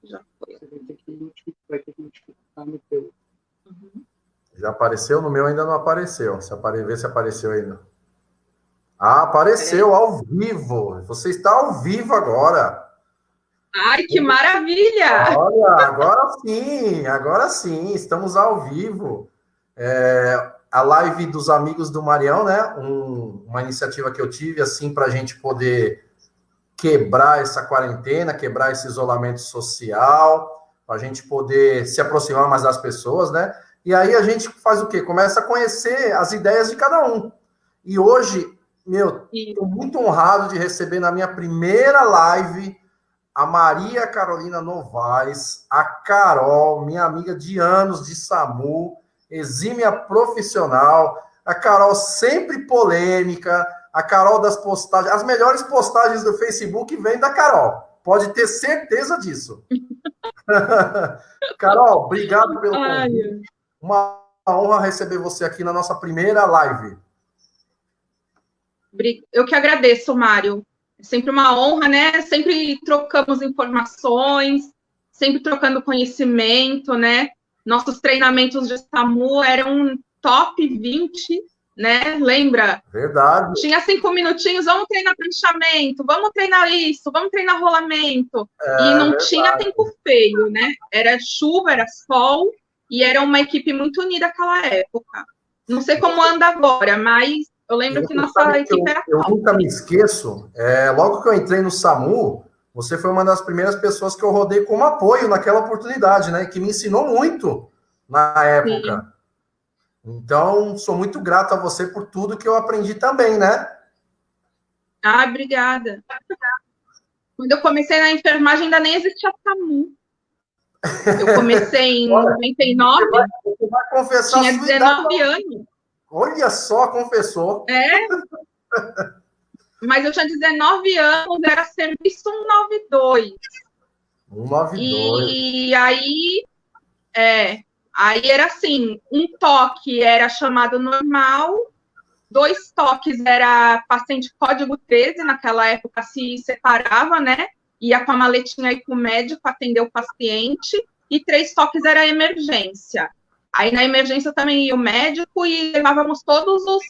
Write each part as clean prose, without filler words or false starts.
Já foi. Vai ter que multiplicar no teu. Já apareceu? No meu ainda não apareceu. Vê se apareceu ainda. Ah, apareceu ao vivo. Você está ao vivo agora. Ai, que maravilha! Olha, agora sim, estamos ao vivo. A live dos amigos do Marião, né? Uma iniciativa que eu tive, assim, para a gente poder quebrar essa quarentena, quebrar esse isolamento social, para a gente poder se aproximar mais das pessoas, né? E aí a gente faz o quê? Começa a conhecer as ideias de cada um. E hoje, estou muito honrado de receber na minha primeira live a Maria Carolina Novaes, a Carol, minha amiga de anos de SAMU, exímia profissional, a Carol sempre polêmica, a Carol das postagens, as melhores postagens do Facebook vêm da Carol, pode ter certeza disso. Carol, obrigado pelo convite. Uma honra receber você aqui na nossa primeira live. Eu que agradeço, Mário. É sempre uma honra, né? Sempre trocamos informações, sempre trocando conhecimento, né? Nossos treinamentos de SAMU eram top 20, né? Lembra? Verdade. Tinha 5 minutinhos, vamos treinar pranchamento, vamos treinar isso, vamos treinar rolamento. E não tinha tempo feio, né? Era chuva, era sol, e era uma equipe muito unida naquela época. Não sei como anda agora, mas eu lembro que nossa equipe era top. Eu nunca me esqueço, logo que eu entrei no SAMU, você foi uma das primeiras pessoas que eu rodei como apoio naquela oportunidade, né? Que me ensinou muito na época. Sim. Então, sou muito grato a você por tudo que eu aprendi também, né? Ah, obrigada. Quando eu comecei na enfermagem, ainda nem existia SAMU. Eu comecei em 99, você vai confessar tinha 19 anos. Olha só, confessou. Mas eu tinha 19 anos, era serviço 192. 192. E aí era assim, um toque era chamado normal, 2 toques era paciente código 13, naquela época se separava, né? Ia com a maletinha aí com o médico, atender o paciente, e 3 toques era emergência. Aí na emergência também ia o médico e levávamos todos os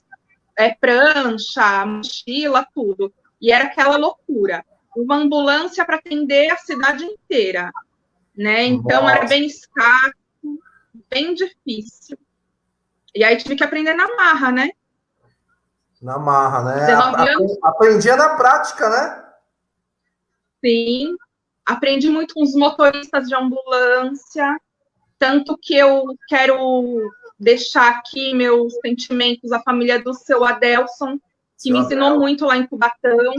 prancha, mochila, tudo. E era aquela loucura. Uma ambulância para atender a cidade inteira, né? Então, nossa, era bem escasso, bem difícil. E aí tive que aprender na marra, né? Na marra, né? Aprendia na prática, né? Sim. Aprendi muito com os motoristas de ambulância, tanto que eu quero deixar aqui meus sentimentos à família do seu Adelson, que me ensinou muito lá em Cubatão.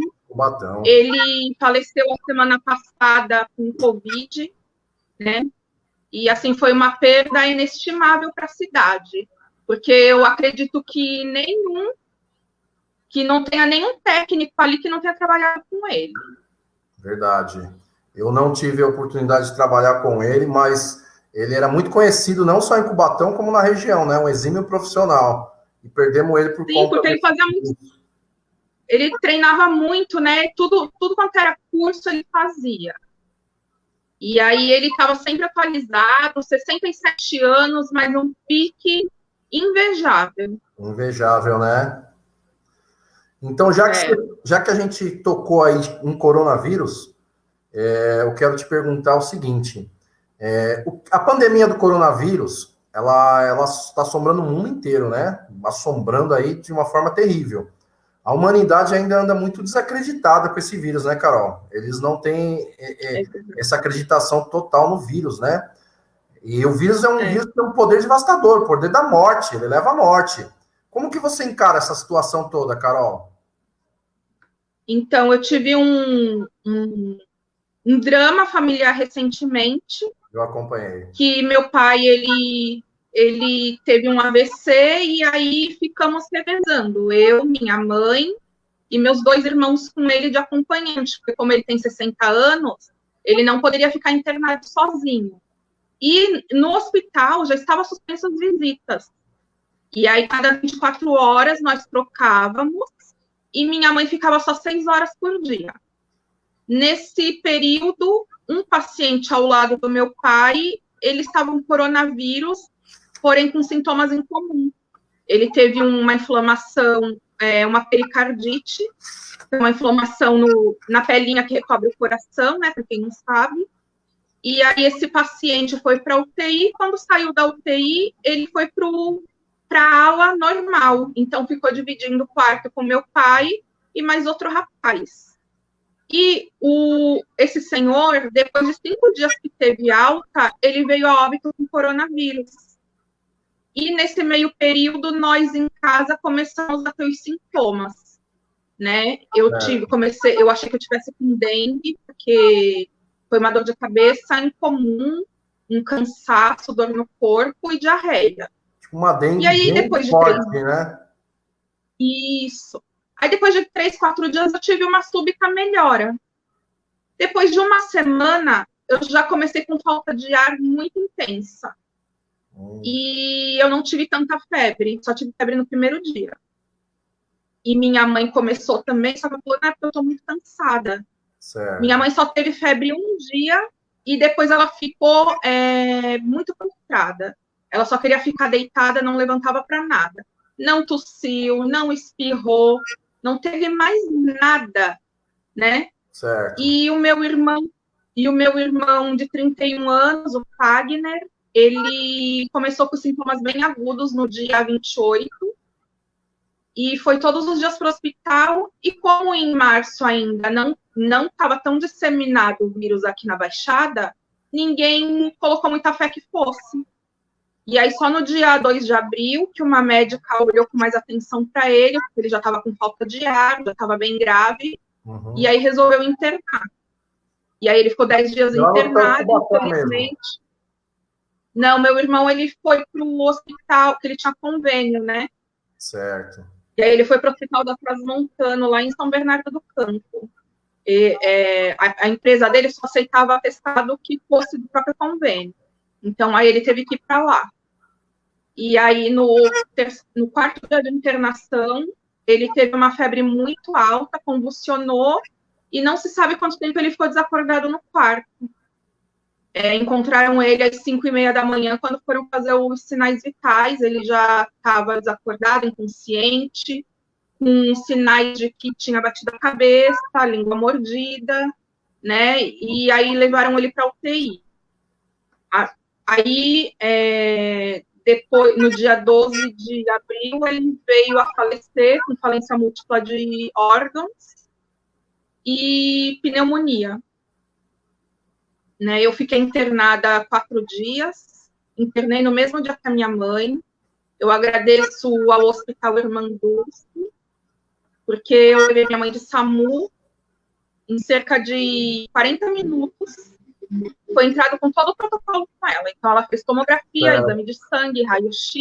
Ele faleceu a semana passada com Covid, né? E, assim, foi uma perda inestimável para a cidade, porque eu acredito que não tenha nenhum técnico ali que não tenha trabalhado com ele. Verdade. Eu não tive a oportunidade de trabalhar com ele, mas ele era muito conhecido, não só em Cubatão, como na região, né? Um exímio profissional. E perdemos ele por conta... Sim, porque ele fazia muito... Ele treinava muito, né? Tudo quanto era curso, ele fazia. E aí ele estava sempre atualizado, 67 anos, mas um pique invejável. Invejável, né? Então, já que a gente tocou aí em coronavírus, eu quero te perguntar o seguinte... a pandemia do coronavírus, ela está assombrando o mundo inteiro, né? Assombrando aí de uma forma terrível. A humanidade ainda anda muito desacreditada com esse vírus, né, Carol? Eles não têm essa acreditação total no vírus, né? E o vírus é um vírus que tem um poder devastador, o poder da morte, ele leva à morte. Como que você encara essa situação toda, Carol? Então, eu tive um drama familiar recentemente. Eu acompanhei. Que meu pai, ele teve um AVC e aí ficamos revezando. Eu, minha mãe e meus 2 irmãos com ele de acompanhante, porque como ele tem 60 anos, ele não poderia ficar internado sozinho. E no hospital já estava suspensas as visitas. E aí, cada 24 horas, nós trocávamos e minha mãe ficava só 6 horas por dia. Nesse período, um paciente ao lado do meu pai, ele estava com coronavírus, porém com sintomas em comum. Ele teve uma inflamação, uma pericardite, uma inflamação na pelinha que recobre o coração, né, para quem não sabe. E aí esse paciente foi para a UTI, quando saiu da UTI, ele foi para a ala normal. Então, ficou dividindo o quarto com meu pai e mais outro rapaz. E esse senhor, depois de 5 dias que teve alta, ele veio a óbito com coronavírus. E nesse meio período, nós em casa começamos a ter os sintomas, né? Eu achei que eu tivesse com dengue, porque foi uma dor de cabeça incomum, um cansaço, dor no corpo e diarreia. Uma dengue e aí, depois forte, de 3... né? Isso. Aí, depois de 3, 4 dias, eu tive uma súbita melhora. Depois de uma semana, eu já comecei com falta de ar muito intensa. E eu não tive tanta febre, só tive febre no primeiro dia. E minha mãe começou também, só que ela falou, não, porque eu tô muito cansada. Certo. Minha mãe só teve febre um dia e depois ela ficou muito frustrada. Ela só queria ficar deitada, não levantava para nada. Não tossiu, não espirrou, não teve mais nada, né? Certo. E o meu irmão de 31 anos, o Fagner, ele começou com sintomas bem agudos no dia 28 e foi todos os dias para o hospital. E como em março ainda não estava tão disseminado o vírus aqui na Baixada, ninguém colocou muita fé que fosse. E aí, só no dia 2 de abril, que uma médica olhou com mais atenção para ele, porque ele já estava com falta de ar, já estava bem grave, e aí resolveu internar. E aí ele ficou 10 dias internado, infelizmente. Não, meu irmão, ele foi para o hospital, que ele tinha convênio, né? Certo. E aí ele foi para o Hospital da Transmontano, lá em São Bernardo do Campo. E, a empresa dele só aceitava atestado que fosse do próprio convênio. Então, aí ele teve que ir para lá. E aí, no 4º dia de internação, ele teve uma febre muito alta, convulsionou, e não se sabe quanto tempo ele ficou desacordado no quarto. Encontraram ele às 5h30 da manhã, quando foram fazer os sinais vitais, ele já estava desacordado, inconsciente, com sinais de que tinha batido a cabeça, a língua mordida, né? E aí levaram ele para a UTI. Aí, depois, no dia 12 de abril, ele veio a falecer com falência múltipla de órgãos e pneumonia. Né? Eu fiquei internada 4 dias, internei no mesmo dia que a minha mãe. Eu agradeço ao Hospital Irmanduz, porque eu levei minha mãe de SAMU em cerca de 40 minutos. Foi entrado com todo o protocolo com ela. Então, ela fez tomografia, exame de sangue, raio-x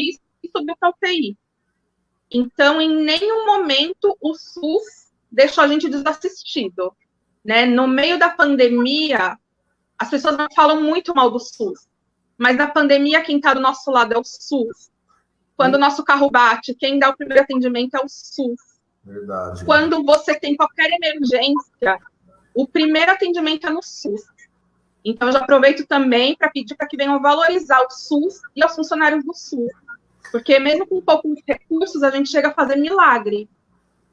e subiu para a UTI. Então, em nenhum momento, o SUS deixou a gente desassistido. Né? No meio da pandemia, as pessoas não falam muito mal do SUS, mas na pandemia, quem está do nosso lado é o SUS. Quando o nosso carro bate, quem dá o primeiro atendimento é o SUS. Verdade. Quando você tem qualquer emergência, o primeiro atendimento é no SUS. Então, eu já aproveito também para pedir para que venham valorizar o SUS e os funcionários do SUS. Porque mesmo com poucos recursos, a gente chega a fazer milagre.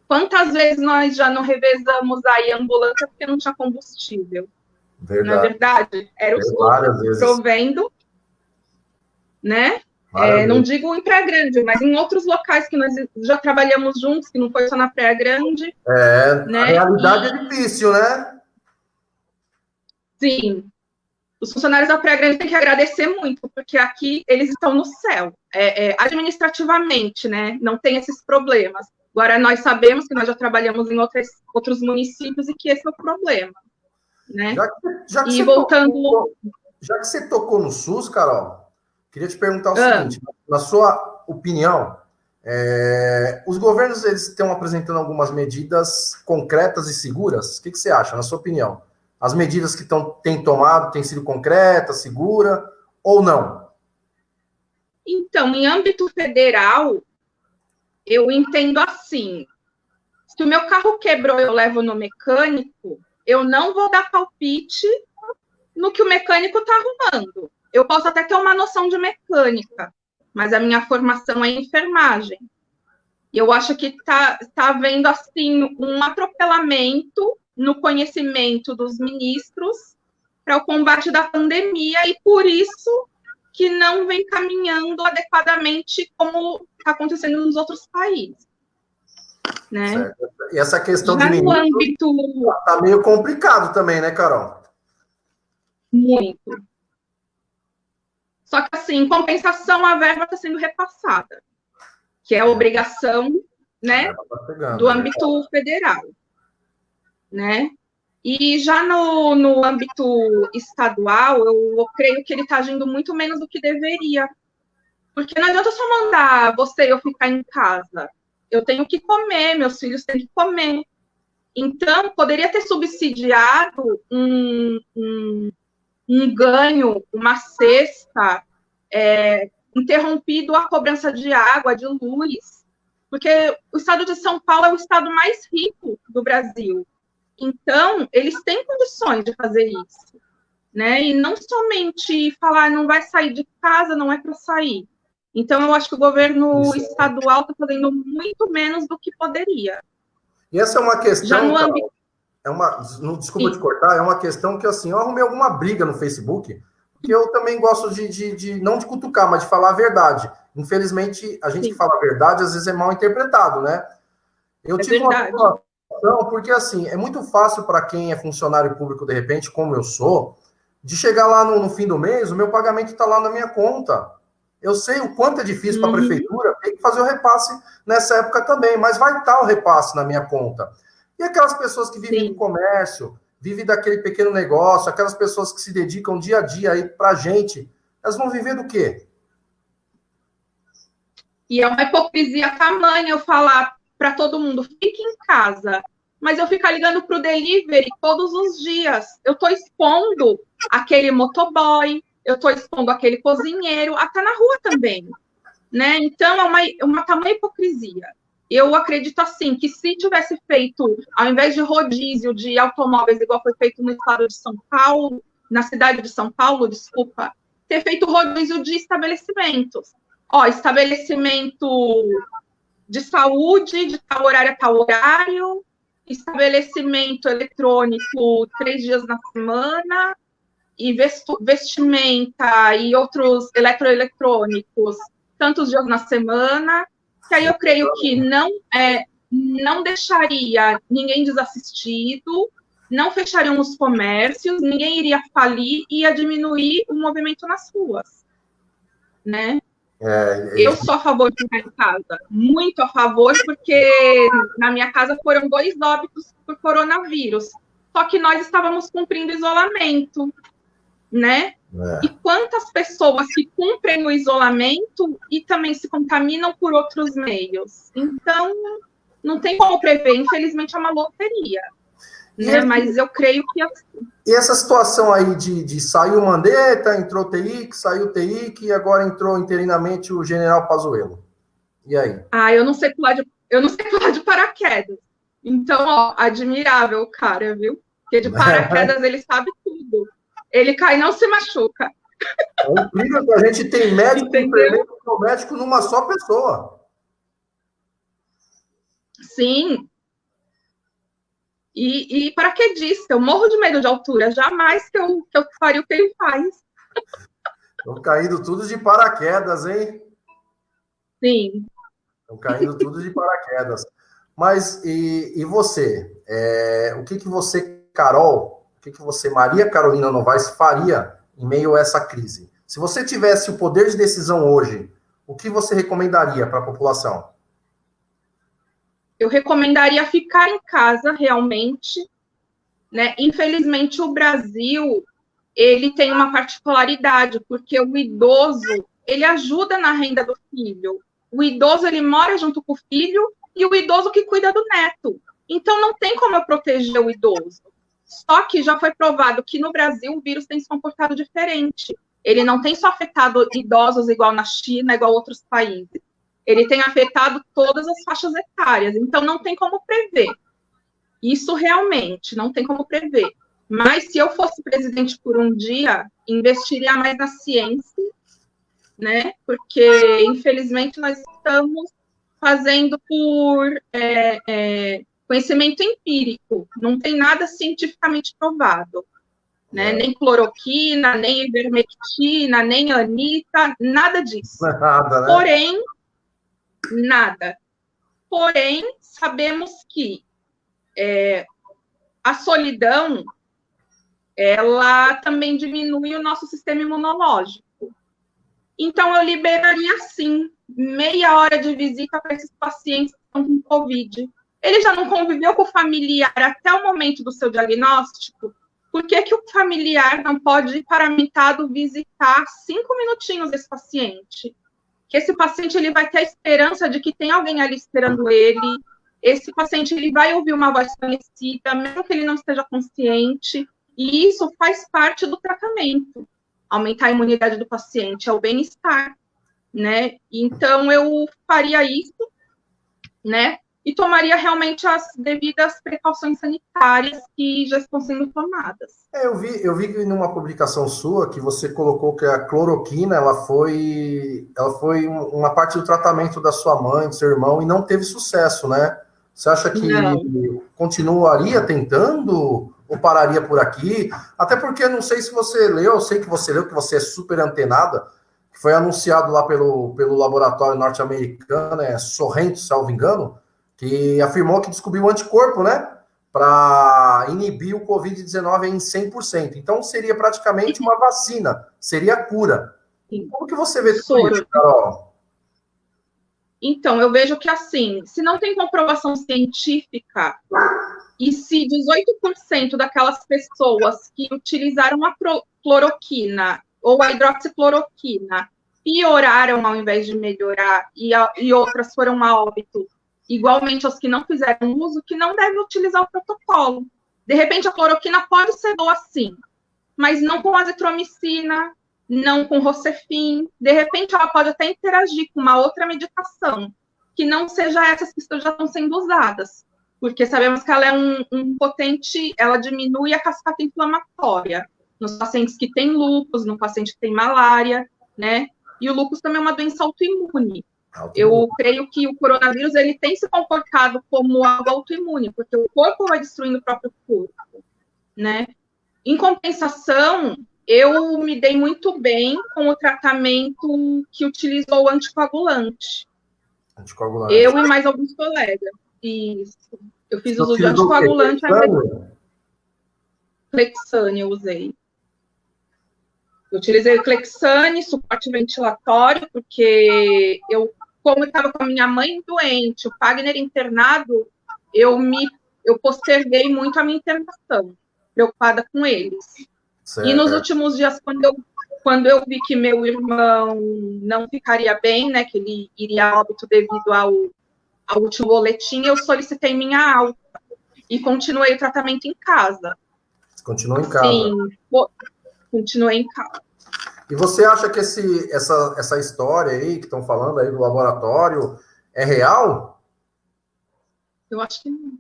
Quantas vezes nós já não revezamos aí a ambulância porque não tinha combustível? Verdade. Não é verdade? Era o SUS provendo, né? Não digo em Praia Grande, mas em outros locais que nós já trabalhamos juntos, que não foi só na Praia Grande. Né? A realidade é difícil, né? Sim. Os funcionários da Praia Grande têm que agradecer muito, porque aqui eles estão no céu. Administrativamente, né? Não tem esses problemas. Agora, nós sabemos que nós já trabalhamos em outros municípios e que esse é o problema. Né? Já que você tocou no SUS, Carol, queria te perguntar o seguinte, na sua opinião, os governos eles estão apresentando algumas medidas concretas e seguras? O que você acha, na sua opinião? As medidas que têm tomado têm sido concretas, seguras ou não? Então, em âmbito federal, eu entendo assim, se o meu carro quebrou e eu levo no mecânico, eu não vou dar palpite no que o mecânico está arrumando. Eu posso até ter uma noção de mecânica, mas a minha formação é em enfermagem. E eu acho que está havendo, assim, um atropelamento no conhecimento dos ministros para o combate da pandemia, e por isso que não vem caminhando adequadamente como está acontecendo nos outros países. Né? Certo. E essa questão já de no ministro âmbito... tá meio complicado também, né, Carol? Muito. Só que, assim, em compensação, a verba está sendo repassada, que é a obrigação, né, do âmbito federal, né? E já no âmbito estadual, eu creio que ele está agindo muito menos do que deveria. Porque não adianta só mandar você e eu ficar em casa. Eu tenho que comer, meus filhos têm que comer. Então, poderia ter subsidiado um ganho, uma cesta, interrompido a cobrança de água, de luz, porque o estado de São Paulo é o estado mais rico do Brasil. Então, eles têm condições de fazer isso, né? E não somente falar, não vai sair de casa, não é para sair. Então, eu acho que o governo estadual está fazendo muito menos do que poderia. E essa é uma questão... Já no âmbito... Desculpa te cortar, é uma questão que, assim, eu arrumei alguma briga no Facebook, porque eu também gosto não de cutucar, mas de falar a verdade. Infelizmente, a gente que fala a verdade, às vezes é mal interpretado, né? Eu tive verdade. uma situação, porque, assim, é muito fácil para quem é funcionário público, de repente, como eu sou, de chegar lá no fim do mês, o meu pagamento está lá na minha conta. Eu sei o quanto é difícil para a prefeitura, tem que fazer o repasse nessa época também, mas vai estar o repasse na minha conta. E aquelas pessoas que vivem do comércio, vivem daquele pequeno negócio, aquelas pessoas que se dedicam dia a dia aí para a gente, elas vão viver do quê? E é uma hipocrisia tamanha eu falar para todo mundo, fique em casa, mas eu ficar ligando para o delivery todos os dias. Eu estou expondo aquele motoboy, eu estou expondo aquele cozinheiro, até na rua também, né? Então, é uma tamanha hipocrisia. Eu acredito, assim, que se tivesse feito, ao invés de rodízio de automóveis, igual foi feito no estado de São Paulo, na cidade de São Paulo, desculpa, ter feito rodízio de estabelecimentos. Ó, estabelecimento de saúde, de tal horário a tal horário, estabelecimento eletrônico 3 dias na semana, e vestimenta e outros eletroeletrônicos tantos dias na semana, que aí eu creio que não deixaria ninguém desassistido, não fechariam os comércios, ninguém iria falir e ia diminuir o movimento nas ruas, né? Eu sou a favor de ficar em casa, muito a favor, porque na minha casa foram 2 óbitos por coronavírus, só que nós estávamos cumprindo isolamento, né? E quantas pessoas que cumprem o isolamento e também se contaminam por outros meios? Então, não tem como prever, infelizmente é uma loteria, né? Mas eu creio que... E essa situação aí de saiu o Mandetta, entrou o TIC, saiu o TIC e agora entrou interinamente o general Pazuello. E aí? Eu não sei pular de paraquedas. Então, ó, admirável o cara, viu? Porque de paraquedas ele sabe tudo. Ele cai e não se machuca. É incrível que a gente tem médico e médico numa só pessoa. Sim. E paraquedista, eu morro de medo de altura. Jamais que eu faria o que ele faz. Estão caindo tudo de paraquedas, hein? Sim. Estão caindo tudo de paraquedas. Mas, e você? O que você, Carol... O que você, Maria Carolina Novaes, faria em meio a essa crise? Se você tivesse o poder de decisão hoje, o que você recomendaria para a população? Eu recomendaria ficar em casa, realmente, né? Infelizmente, o Brasil, ele tem uma particularidade, porque o idoso, ele ajuda na renda do filho. O idoso, ele mora junto com o filho e o idoso que cuida do neto. Então, não tem como eu proteger o idoso. Só que já foi provado que no Brasil o vírus tem se comportado diferente. Ele não tem só afetado idosos igual na China, igual outros países. Ele tem afetado todas as faixas etárias. Então, não tem como prever. Isso realmente não tem como prever. Mas se eu fosse presidente por um dia, investiria mais na ciência, né? Porque, infelizmente, nós estamos fazendo por conhecimento empírico. Não tem nada cientificamente provado. Né? Nem cloroquina, nem ivermectina, nem anita, nada disso. Nada, né? Porém, nada. Porém, sabemos que a solidão, ela também diminui o nosso sistema imunológico. Então, eu liberaria, sim, meia hora de visita para esses pacientes que estão com Covid. Ele já não conviveu com o familiar até o momento do seu diagnóstico? Por que que o familiar não pode ir paramentado visitar 5 minutinhos esse paciente? Que esse paciente ele vai ter a esperança de que tem alguém ali esperando ele. Esse paciente ele vai ouvir uma voz conhecida, mesmo que ele não esteja consciente. E isso faz parte do tratamento. Aumentar a imunidade do paciente, é o bem-estar, né? Então, eu faria isso, né? E tomaria realmente as devidas precauções sanitárias que já estão sendo tomadas. Eu vi que numa publicação sua que você colocou que a cloroquina ela foi uma parte do tratamento da sua mãe, do seu irmão, e não teve sucesso, né? Você acha que continuaria tentando ou pararia por aqui? Até porque, não sei se você leu, eu sei que você leu, que você é super antenada, que foi anunciado lá pelo laboratório norte-americano, Sorrento, salvo engano, que afirmou que descobriu um anticorpo, né? Para inibir o Covid-19 em 100%. Então, seria praticamente uma vacina, seria a cura. Como que você vê tudo isso, Carol? Então, eu vejo que, assim, se não tem comprovação científica, e se 18% daquelas pessoas que utilizaram a cloroquina ou a hidroxicloroquina pioraram ao invés de melhorar, e outras foram a óbito, igualmente aos que não fizeram uso, que não devem utilizar o protocolo. De repente, a cloroquina pode ser boa, sim, mas não com azitromicina, não com Rocefin. De repente, ela pode até interagir com uma outra medicação, que não seja essas que já estão sendo usadas, porque sabemos que ela é um potente, ela diminui a cascata inflamatória nos pacientes que têm lúpus, no paciente que tem malária, né? E o lúpus também é uma doença autoimune. Eu creio que o coronavírus ele tem se comportado como algo autoimune, porque o corpo vai destruindo o próprio corpo, né? Em compensação, eu me dei muito bem com o tratamento que utilizou o anticoagulante. Eu e mais alguns colegas. Isso. Eu fiz uso de anticoagulante. Clexane eu usei. Eu utilizei o Clexane, suporte ventilatório, porque como eu estava com a minha mãe doente, o Fagner internado, eu posterguei muito a minha internação, preocupada com eles. Certo. E nos últimos dias, quando eu vi que meu irmão não ficaria bem, né, que ele iria a óbito devido ao último boletim, eu solicitei minha alta e continuei o tratamento em casa. Continuou em casa? Sim, continuei em casa. E você acha que essa história aí que estão falando aí do laboratório é real? Eu acho que não.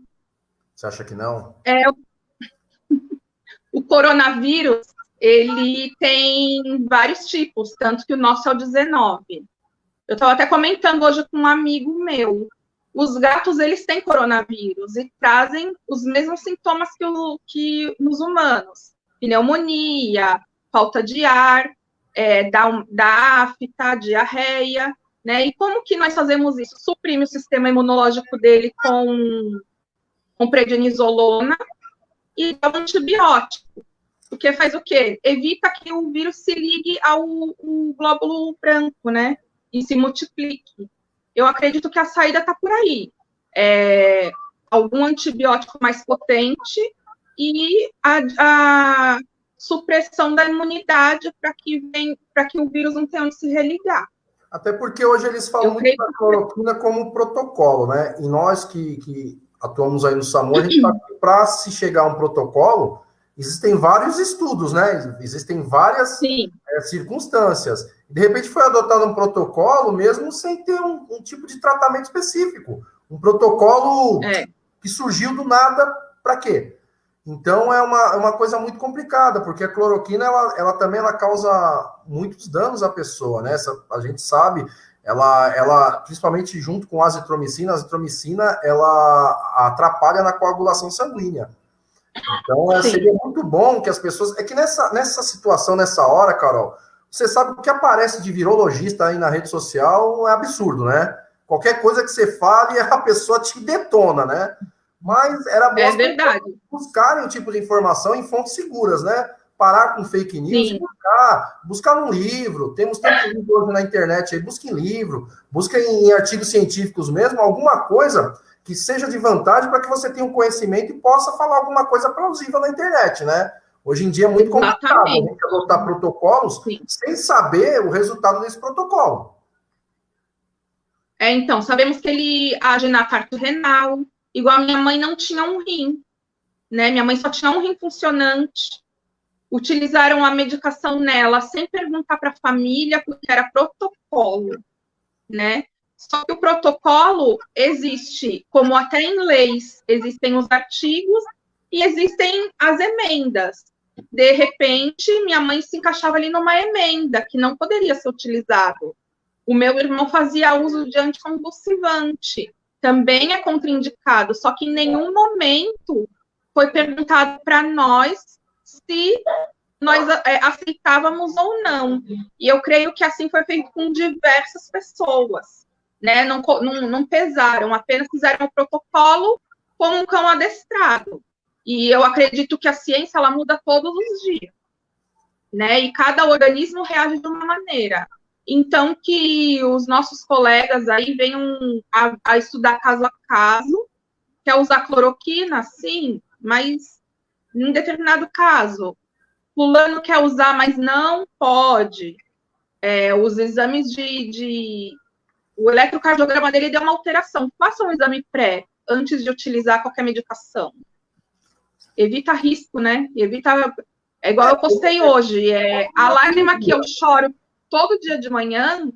Você acha que não? O coronavírus, ele tem vários tipos, tanto que o nosso é o 19. Eu estava até comentando hoje com um amigo meu. Os gatos, eles têm coronavírus e trazem os mesmos sintomas que nos humanos. Pneumonia, falta de ar, da afta, diarreia, né? E como que nós fazemos isso? Suprime o sistema imunológico dele com prednisolona e dá um antibiótico. Porque faz o quê? Evita que o vírus se ligue ao glóbulo branco, né? E se multiplique. Eu acredito que a saída está por aí. Algum antibiótico mais potente e a supressão da imunidade para que o vírus não tenha onde se religar. Até porque hoje eles falam muito da cloroquina como protocolo, né? E nós que atuamos aí no SAMU, a gente sabe que para se chegar a um protocolo, existem vários estudos, né? Existem várias circunstâncias. De repente foi adotado um protocolo mesmo sem ter um tipo de tratamento específico. Um protocolo que surgiu do nada, para quê? Então, é uma coisa muito complicada, porque a cloroquina, ela também ela causa muitos danos à pessoa, né? A gente sabe, ela, principalmente junto com a azitromicina, ela atrapalha na coagulação sanguínea. Então, seria muito bom que as pessoas... É que nessa situação, nessa hora, Carol, você sabe o que aparece de virologista aí na rede social é absurdo, né? Qualquer coisa que você fale, a pessoa te detona, né? Mas era bom as pessoas buscarem o tipo de informação em fontes seguras, né? Parar com fake news e buscar um livro. Temos tantos livros hoje na internet aí, busque em livro, busque em artigos científicos mesmo, alguma coisa que seja de vantagem para que você tenha um conhecimento e possa falar alguma coisa plausível na internet, né? Hoje em dia é muito complicado a gente adotar protocolos sem saber o resultado desse protocolo. Então, sabemos que ele age na parte renal, igual a minha mãe não tinha um rim, né? Minha mãe só tinha um rim funcionante. Utilizaram a medicação nela sem perguntar para a família, porque era protocolo, né? Só que o protocolo existe, como até em leis, existem os artigos e existem as emendas. De repente, minha mãe se encaixava ali numa emenda que não poderia ser utilizado. O meu irmão fazia uso de anticonvulsivante, também é contraindicado, só que em nenhum momento foi perguntado para nós se nós aceitávamos ou não. E eu creio que assim foi feito com diversas pessoas, né? Não pesaram, apenas fizeram o protocolo como um cão adestrado. E eu acredito que a ciência, ela muda todos os dias, né? E cada organismo reage de uma maneira. Então, que os nossos colegas aí venham a estudar caso a caso, quer usar cloroquina, sim, mas em determinado caso, fulano quer usar, mas não pode. Os exames o eletrocardiograma dele deu uma alteração. Faça um exame pré, antes de utilizar qualquer medicação. Evita risco, né? É igual eu postei hoje, a lágrima que eu choro todo dia de manhã,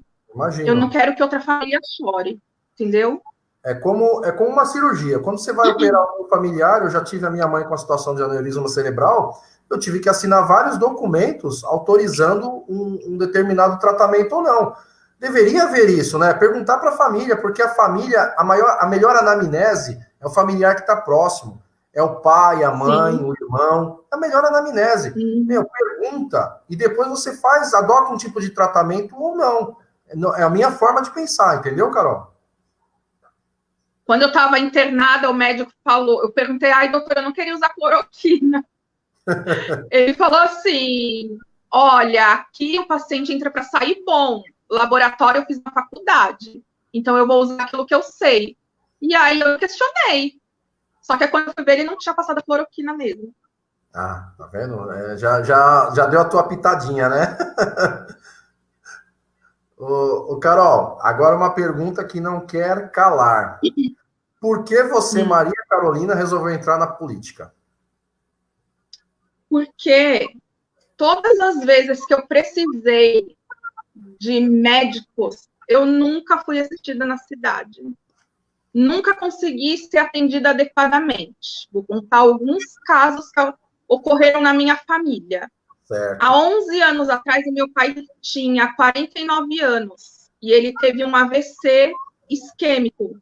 eu não quero que outra família chore, entendeu? É como uma cirurgia. Quando você vai operar um familiar, eu já tive a minha mãe com a situação de aneurisma cerebral, eu tive que assinar vários documentos autorizando um determinado tratamento ou não. Deveria haver isso, né? Perguntar para a família, porque a família, a melhor anamnese é o familiar que está próximo. É o pai, a mãe, o irmão. É a melhor anamnese. Pergunta, e depois você adota um tipo de tratamento ou não. É a minha forma de pensar, entendeu, Carol? Quando eu estava internada, o médico falou, eu perguntei, doutora, eu não queria usar cloroquina. Ele falou assim, olha, aqui o paciente entra para sair bom. Laboratório eu fiz na faculdade, então eu vou usar aquilo que eu sei. E aí eu questionei. Só que quando eu fui ver, ele não tinha passado a cloroquina mesmo. Ah, tá vendo? Já deu a tua pitadinha, né? Ô, Carol, agora uma pergunta que não quer calar. Por que você, Maria Carolina, resolveu entrar na política? Porque todas as vezes que eu precisei de médicos, eu nunca fui assistida na cidade. Nunca consegui ser atendida adequadamente. Vou contar alguns casos que ocorreram na minha família. Certo. Há 11 anos atrás, meu pai tinha 49 anos e ele teve um AVC isquêmico.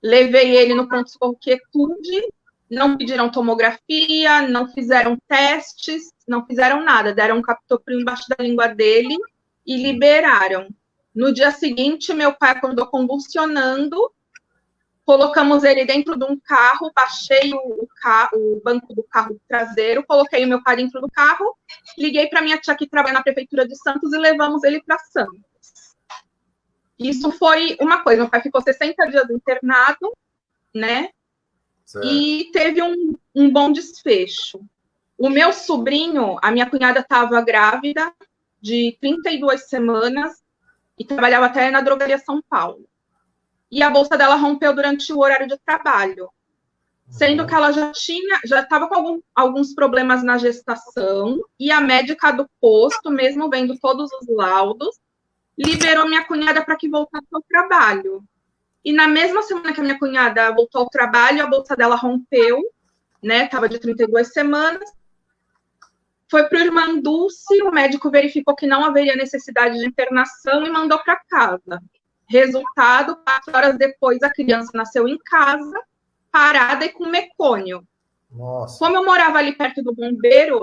Levei ele no pronto-socorro Quietude, não pediram tomografia, não fizeram testes, não fizeram nada. Deram um captopril embaixo da língua dele e liberaram. No dia seguinte, meu pai acordou convulsionando, colocamos ele dentro de um carro, baixei o banco do carro traseiro, coloquei o meu pai dentro do carro, liguei para minha tia que trabalha na prefeitura de Santos e levamos ele para Santos. Isso foi uma coisa, meu pai ficou 60 dias internado, né? Certo. E teve um bom desfecho. O meu sobrinho, a minha cunhada estava grávida de 32 semanas e trabalhava até na drogaria São Paulo. E a bolsa dela rompeu durante o horário de trabalho, sendo que ela já estava com alguns problemas na gestação, e a médica do posto, mesmo vendo todos os laudos, liberou minha cunhada para que voltasse ao trabalho. E na mesma semana que a minha cunhada voltou ao trabalho, a bolsa dela rompeu, né? Estava de 32 semanas. Foi para o Irmã Dulce, o médico verificou que não haveria necessidade de internação e mandou para casa. Resultado, 4 horas depois, a criança nasceu em casa, parada e com mecônio. Nossa. Como eu morava ali perto do bombeiro,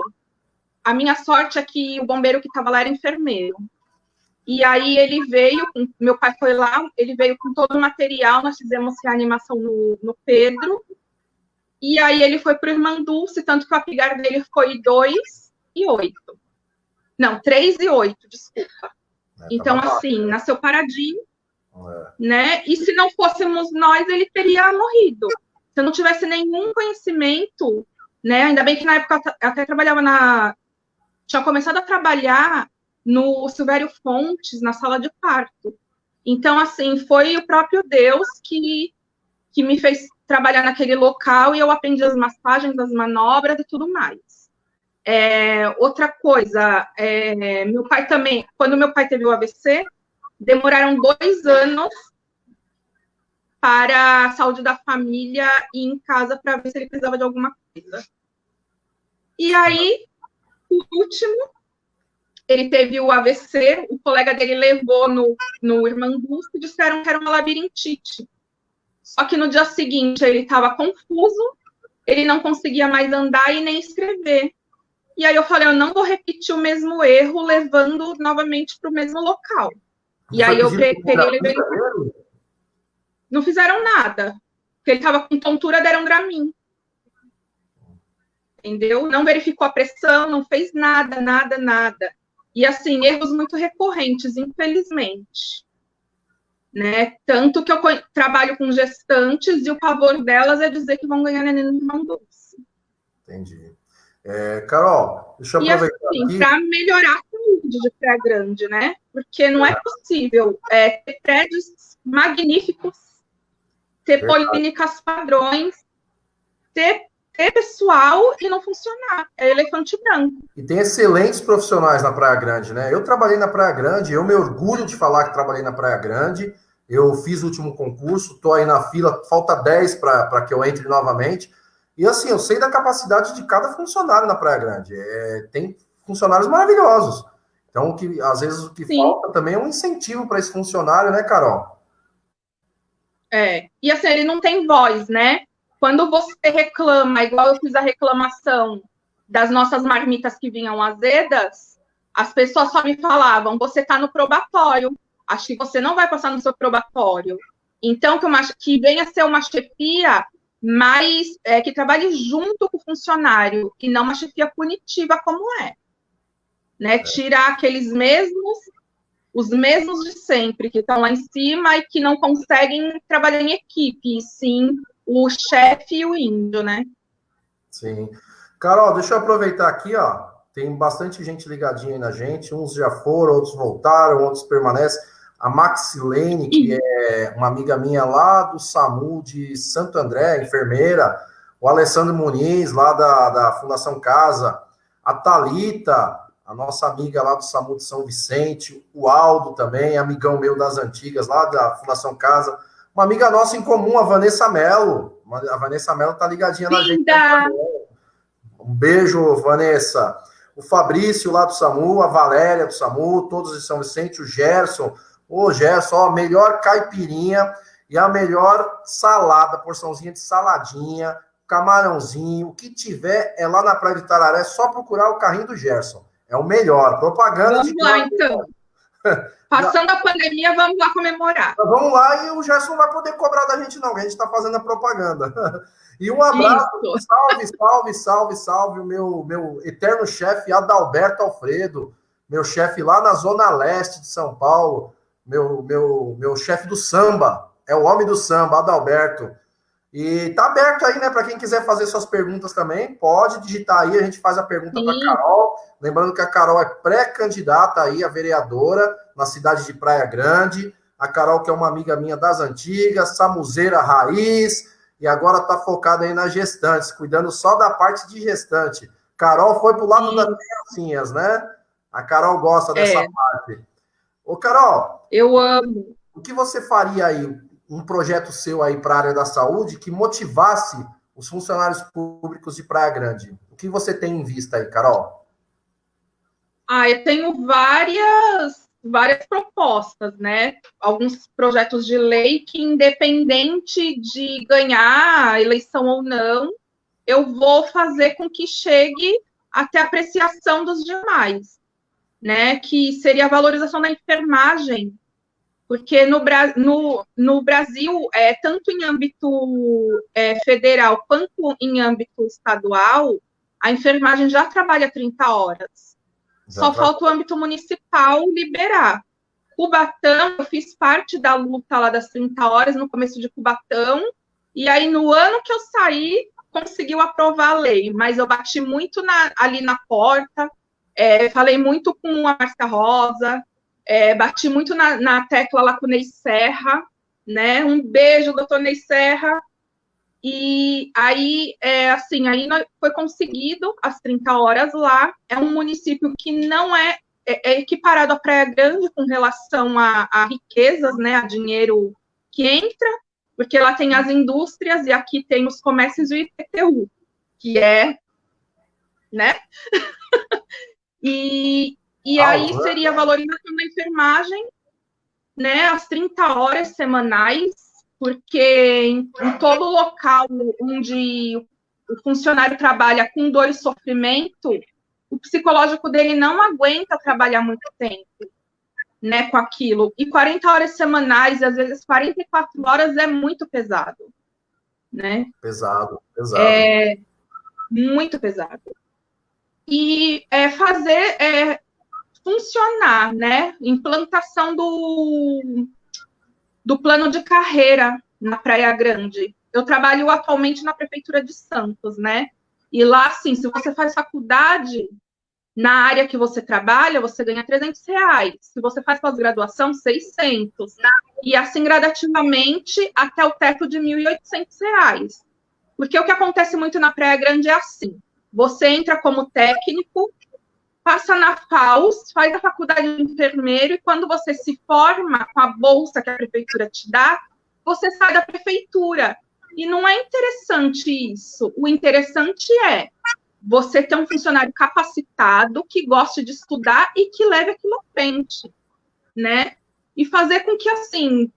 a minha sorte é que o bombeiro que estava lá era enfermeiro. E aí ele veio, meu pai foi lá, ele veio com todo o material, nós fizemos reanimação no Pedro, e aí ele foi para o Irmã Dulce, tanto que o apigar dele foi 2 e 8. Não, 3 e 8, desculpa. Então, assim, nasceu paradinho, né? E se não fôssemos nós, ele teria morrido. Se eu não tivesse nenhum conhecimento, né? Ainda bem que na época eu até trabalhava tinha começado a trabalhar no Silvério Fontes, na sala de parto. Então, assim, foi o próprio Deus que me fez trabalhar naquele local e eu aprendi as massagens, as manobras e tudo mais. Outra coisa, meu pai também, quando meu pai teve o AVC, demoraram 2 anos para a saúde da família ir em casa para ver se ele precisava de alguma coisa. E aí, por último, ele teve o AVC, o colega dele levou no Irmã Dulce e disseram que era uma labirintite. Só que no dia seguinte ele estava confuso, ele não conseguia mais andar e nem escrever. E aí eu falei, eu não vou repetir o mesmo erro, levando novamente para o mesmo local. E aí eu peguei e levei ele. Não fizeram nada. Porque ele estava com tontura, deram Dramin. Entendeu? Não verificou a pressão, não fez nada, nada, nada. E, assim, erros muito recorrentes, infelizmente. Né? Tanto que eu trabalho com gestantes e o pavor delas é dizer que vão ganhar neném no Irmã Dulce. Entendi. Carol, deixa eu aproveitar e, assim, para melhorar a saúde de Praia Grande, né? Porque não é possível ter prédios magníficos, ter polínicas padrões, ter pessoal e não funcionar. É elefante branco. E tem excelentes profissionais na Praia Grande, né? Eu trabalhei na Praia Grande, eu me orgulho de falar que trabalhei na Praia Grande. Eu fiz o último concurso, estou aí na fila, falta 10 para que eu entre novamente. E assim, eu sei da capacidade de cada funcionário na Praia Grande. Tem funcionários maravilhosos. Então, às vezes o que falta também é um incentivo para esse funcionário, né, Carol? E assim, ele não tem voz, né? Quando você reclama, igual eu fiz a reclamação das nossas marmitas que vinham azedas, as pessoas só me falavam, você está no probatório, acho que você não vai passar no seu probatório. Então, que venha ser uma chefia, mas que trabalhe junto com o funcionário, e não uma chefia punitiva como é. Né? Tirar os mesmos de sempre, que estão lá em cima e que não conseguem trabalhar em equipe, e sim o chefe e o índio, né? Sim. Carol, deixa eu aproveitar aqui, ó. Tem bastante gente ligadinha aí na gente. Uns já foram, outros voltaram, outros permanecem. A Maxilene, que é uma amiga minha lá do SAMU de Santo André, enfermeira. O Alessandro Muniz, lá da Fundação Casa. A Thalita, a nossa amiga lá do SAMU de São Vicente. O Aldo também, amigão meu das antigas, lá da Fundação Casa. Uma amiga nossa em comum, a Vanessa Mello. A Vanessa Mello tá ligadinha na gente. Um beijo, Vanessa. O Fabrício lá do SAMU, a Valéria do SAMU, todos de São Vicente, o Gerson. Ô, Gerson, ó, a melhor caipirinha e a melhor salada, porçãozinha de saladinha, camarãozinho, o que tiver é lá na Praia de Tararé, é só procurar o carrinho do Gerson. É o melhor. Propaganda. Vamos lá, então. Passando a pandemia, vamos lá comemorar. Vamos lá e o Gerson não vai poder cobrar da gente, não, que a gente está fazendo a propaganda. E um abraço, salve, o meu eterno chefe Adalberto Alfredo, meu chefe lá na Zona Leste de São Paulo, meu chefe do samba, é o homem do samba, Adalberto. E tá aberto aí, né, para quem quiser fazer suas perguntas também, pode digitar aí, a gente faz a pergunta para Carol. Lembrando que a Carol é pré-candidata aí a vereadora na cidade de Praia Grande. A Carol, que é uma amiga minha das antigas, samuzeira raiz, e agora tá focada aí nas gestantes, cuidando só da parte de gestante. Carol foi pro lado das criancinhas, né? A Carol gosta dessa parte. Ô, Carol. Eu amo. O que você faria aí, um projeto seu aí para a área da saúde que motivasse os funcionários públicos de Praia Grande? O que você tem em vista aí, Carol? Eu tenho várias propostas, né? Alguns projetos de lei que, independente de ganhar a eleição ou não, eu vou fazer com que chegue até a apreciação dos demais, né? Que seria a valorização da enfermagem, porque no Brasil, tanto em âmbito federal quanto em âmbito estadual, a enfermagem já trabalha 30 horas. Só falta o âmbito municipal liberar. Cubatão, eu fiz parte da luta lá das 30 horas no começo de Cubatão, e aí no ano que eu saí, conseguiu aprovar a lei, mas eu bati muito ali na porta, falei muito com a Márcia Rosa, bati muito na tecla lá com o Ney Serra, né? Um beijo, doutor Ney Serra. E aí, aí foi conseguido as 30 horas lá. É um município que não é equiparado à Praia Grande com relação a riquezas, né? A dinheiro que entra, porque lá tem as indústrias e aqui tem os comércios e o IPTU, que né? E aí seria a valorização da enfermagem, né? As 30 horas semanais, porque em todo local onde o funcionário trabalha com dor e sofrimento, o psicológico dele não aguenta trabalhar muito tempo, né, com aquilo. E 40 horas semanais, às vezes 44 horas, é muito pesado, né? Pesado. Muito pesado. E fazer funcionar, né? Implantação do plano de carreira na Praia Grande. Eu trabalho atualmente na Prefeitura de Santos, né? E lá, assim, se você faz faculdade na área que você trabalha, você ganha R$300. Se você faz pós-graduação, 600. E assim, gradativamente, até o teto de R$1.800. Porque o que acontece muito na Praia Grande é assim. Você entra como técnico, passa na FAUS, faz a faculdade de enfermeiro, e quando você se forma com a bolsa que a prefeitura te dá, você sai da prefeitura. E não é interessante isso. O interessante é você ter um funcionário capacitado, que goste de estudar e que leve aquilo à frente, né? E fazer com que, assim,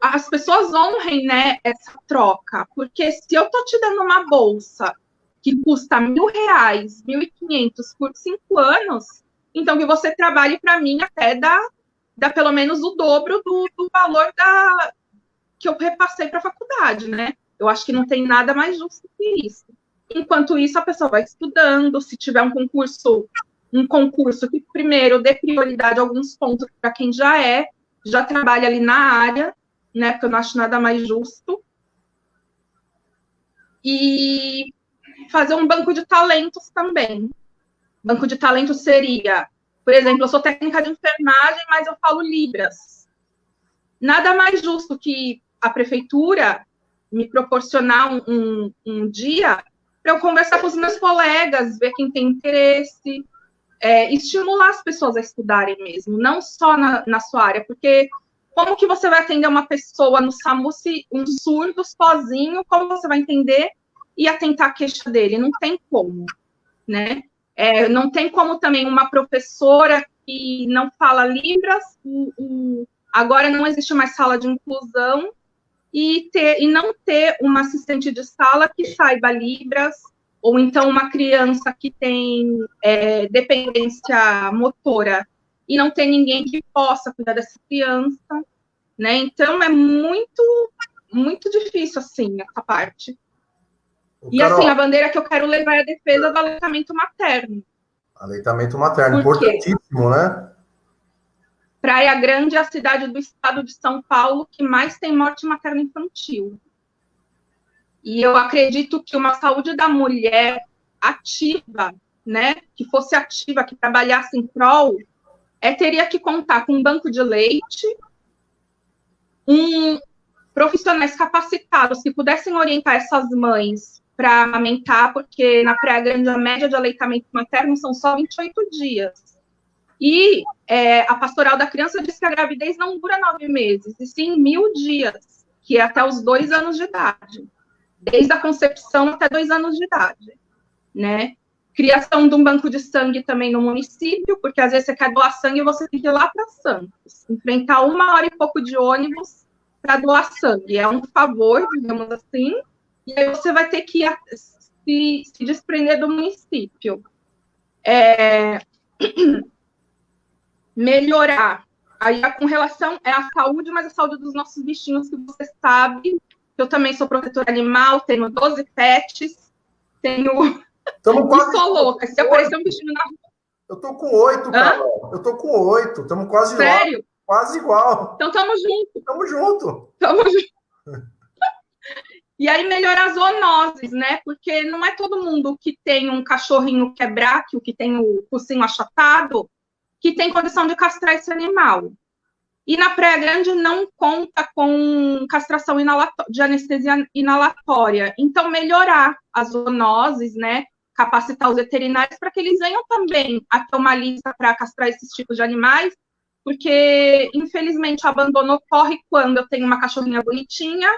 as pessoas honrem, né, essa troca. Porque se eu tô te dando uma bolsa que custa R$1.000, 1.500 por 5 anos, então que você trabalhe para mim até dar pelo menos o dobro do valor que eu repassei para a faculdade, né? Eu acho que não tem nada mais justo que isso. Enquanto isso, a pessoa vai estudando, se tiver um concurso que primeiro dê prioridade a alguns pontos para quem já trabalha ali na área, né? Porque eu não acho nada mais justo. E fazer um banco de talentos também. Banco de talentos seria, por exemplo, eu sou técnica de enfermagem, mas eu falo Libras. Nada mais justo que a prefeitura me proporcionar um dia para eu conversar com os meus colegas, ver quem tem interesse, estimular as pessoas a estudarem mesmo, não só na sua área, porque como que você vai atender uma pessoa no SAMU, um surdo sozinho, como você vai entender e atentar a queixa dele? Não tem como, né? Não tem como também uma professora que não fala Libras, agora não existe mais sala de inclusão, e não ter uma assistente de sala que saiba Libras, ou então uma criança que tem dependência motora, e não ter ninguém que possa cuidar dessa criança, né? Então, é muito, muito difícil, assim, essa parte. E, assim, a bandeira que eu quero levar é a defesa do aleitamento materno. Aleitamento materno, importantíssimo, né? Praia Grande é a cidade do estado de São Paulo que mais tem morte materno-infantil. E eu acredito que uma saúde da mulher ativa, né, que fosse ativa, que trabalhasse em prol, teria que contar com um banco de leite, profissionais capacitados que pudessem orientar essas mães para amamentar, porque na Praia Grande a média de aleitamento materno são só 28 dias. E a Pastoral da Criança diz que a gravidez não dura 9 meses, e sim 1.000 dias, que é até os 2 anos de idade. desde a concepção até 2 anos de idade, né? Criação de um banco de sangue também no município, porque às vezes você quer doar sangue e você tem que ir lá para Santos, enfrentar 1 hora e pouco de ônibus para doar sangue. É um favor, digamos assim, e aí você vai ter que se desprender do município. Melhorar. Aí, com relação à saúde, mas a saúde dos nossos bichinhos, que você sabe, eu também sou protetora animal, tenho 12 pets, tenho... E sou louca, se aparecer um bichinho na rua... Eu tô com 8, cara. Eu tô com 8, estamos quase Sério? lá. Quase igual. Então, tamo junto. Tamo junto. E aí, melhorar as zoonoses, né? Porque não é todo mundo que tem um cachorrinho que é bráquio, que tem o focinho achatado, que tem condição de castrar esse animal. E na Praia Grande não conta com castração de anestesia inalatória. Então, melhorar as zoonoses, né? Capacitar os veterinários para que eles venham também a ter uma lista para castrar esses tipos de animais, porque, infelizmente, o abandono ocorre quando eu tenho uma cachorrinha bonitinha,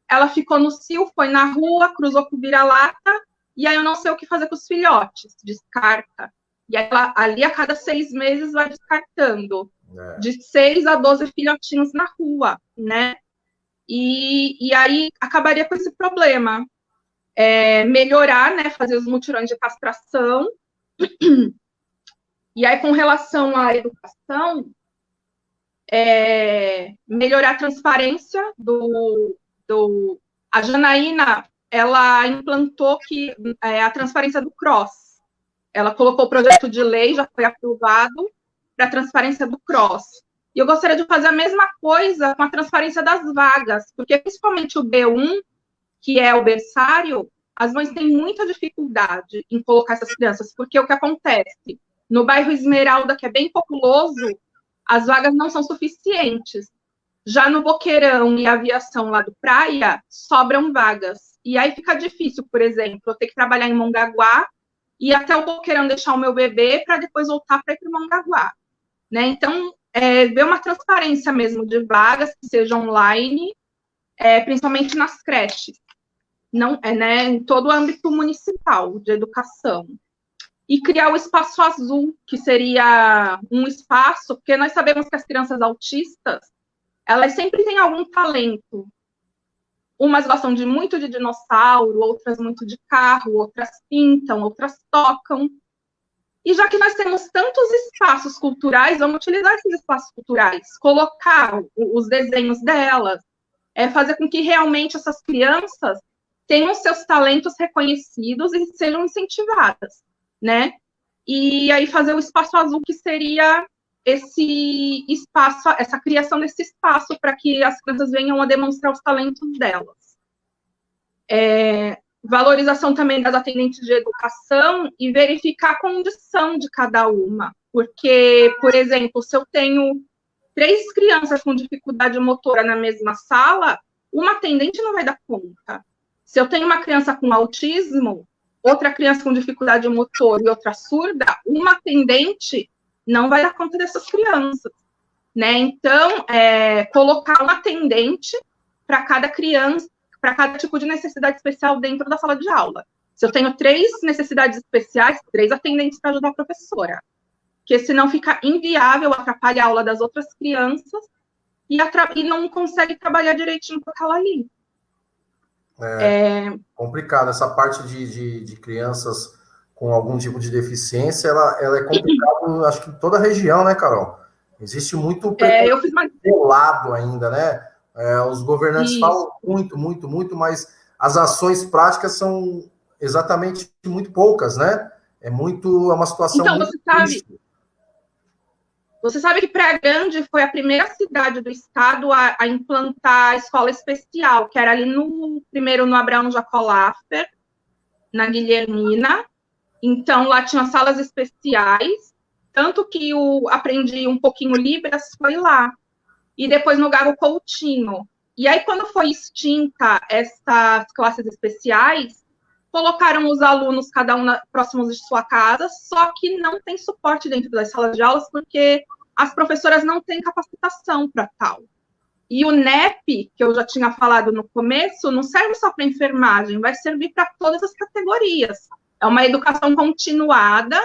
ela ficou no cio, foi na rua, cruzou com o vira-lata, e aí eu não sei o que fazer com os filhotes, descarta. E aí ela, ali, a cada 6 meses, vai descartando. De 6 a 12 filhotinhos na rua, né? E aí acabaria com esse problema. Melhorar, né? Fazer os mutirões de castração. E aí, com relação à educação, melhorar a transparência A Janaína, ela implantou a transparência do CROSS. Ela colocou o projeto de lei, já foi aprovado, para a transparência do CROSS. E eu gostaria de fazer a mesma coisa com a transparência das vagas, porque principalmente o B1, que é o berçário, as mães têm muita dificuldade em colocar essas crianças, porque o que acontece? No bairro Esmeralda, que é bem populoso, as vagas não são suficientes. Já no Boqueirão e Aviação lá do Praia, sobram vagas. E aí fica difícil, por exemplo, eu ter que trabalhar em Mongaguá e até o Boqueirão deixar o meu bebê para depois voltar para ir para o Mongaguá. Né? Então, ver uma transparência mesmo de vagas que sejam online, principalmente nas creches, não, né, em todo o âmbito municipal de educação. E criar o espaço azul, que seria um espaço, porque nós sabemos que as crianças autistas, elas sempre têm algum talento. Umas gostam muito de dinossauro, outras muito de carro, outras pintam, outras tocam. E já que nós temos tantos espaços culturais, vamos utilizar esses espaços culturais, colocar os desenhos delas, fazer com que realmente essas crianças tenham seus talentos reconhecidos e sejam incentivadas, né? E aí fazer o espaço azul, que seria esse espaço, essa criação desse espaço para que as crianças venham a demonstrar os talentos delas. Valorização também das atendentes de educação e verificar a condição de cada uma. Porque, por exemplo, se eu tenho 3 crianças com dificuldade motora na mesma sala, uma atendente não vai dar conta. Se eu tenho uma criança com autismo, outra criança com dificuldade motor e outra surda, uma atendente não vai dar conta dessas crianças. Né? Então, colocar um atendente para cada criança, para cada tipo de necessidade especial dentro da sala de aula. Se eu tenho 3 necessidades especiais, 3 atendentes para ajudar a professora. Porque senão fica inviável, atrapalha a aula das outras crianças e não consegue trabalhar direitinho com aquela ali. Complicado. Essa parte de crianças com algum tipo de deficiência, ela é complicada, acho que em toda a região, né, Carol? Existe muito lado ainda, né? Os governantes falam muito, mas as ações práticas são exatamente muito poucas, né? É uma situação então, muito triste. Você sabe que Praia Grande foi a primeira cidade do estado a implantar a escola especial, que era ali primeiro no Abraão Jacó Laffer, na Guilhermina. Então, lá tinha salas especiais, tanto que o Aprendi um pouquinho Libras foi lá. E depois no Gago Coutinho. E aí, quando foi extinta essas classes especiais, colocaram os alunos, cada um próximos de sua casa, só que não tem suporte dentro das salas de aulas, porque as professoras não têm capacitação para tal. E o NEP, que eu já tinha falado no começo, não serve só para enfermagem, vai servir para todas as categorias. É uma educação continuada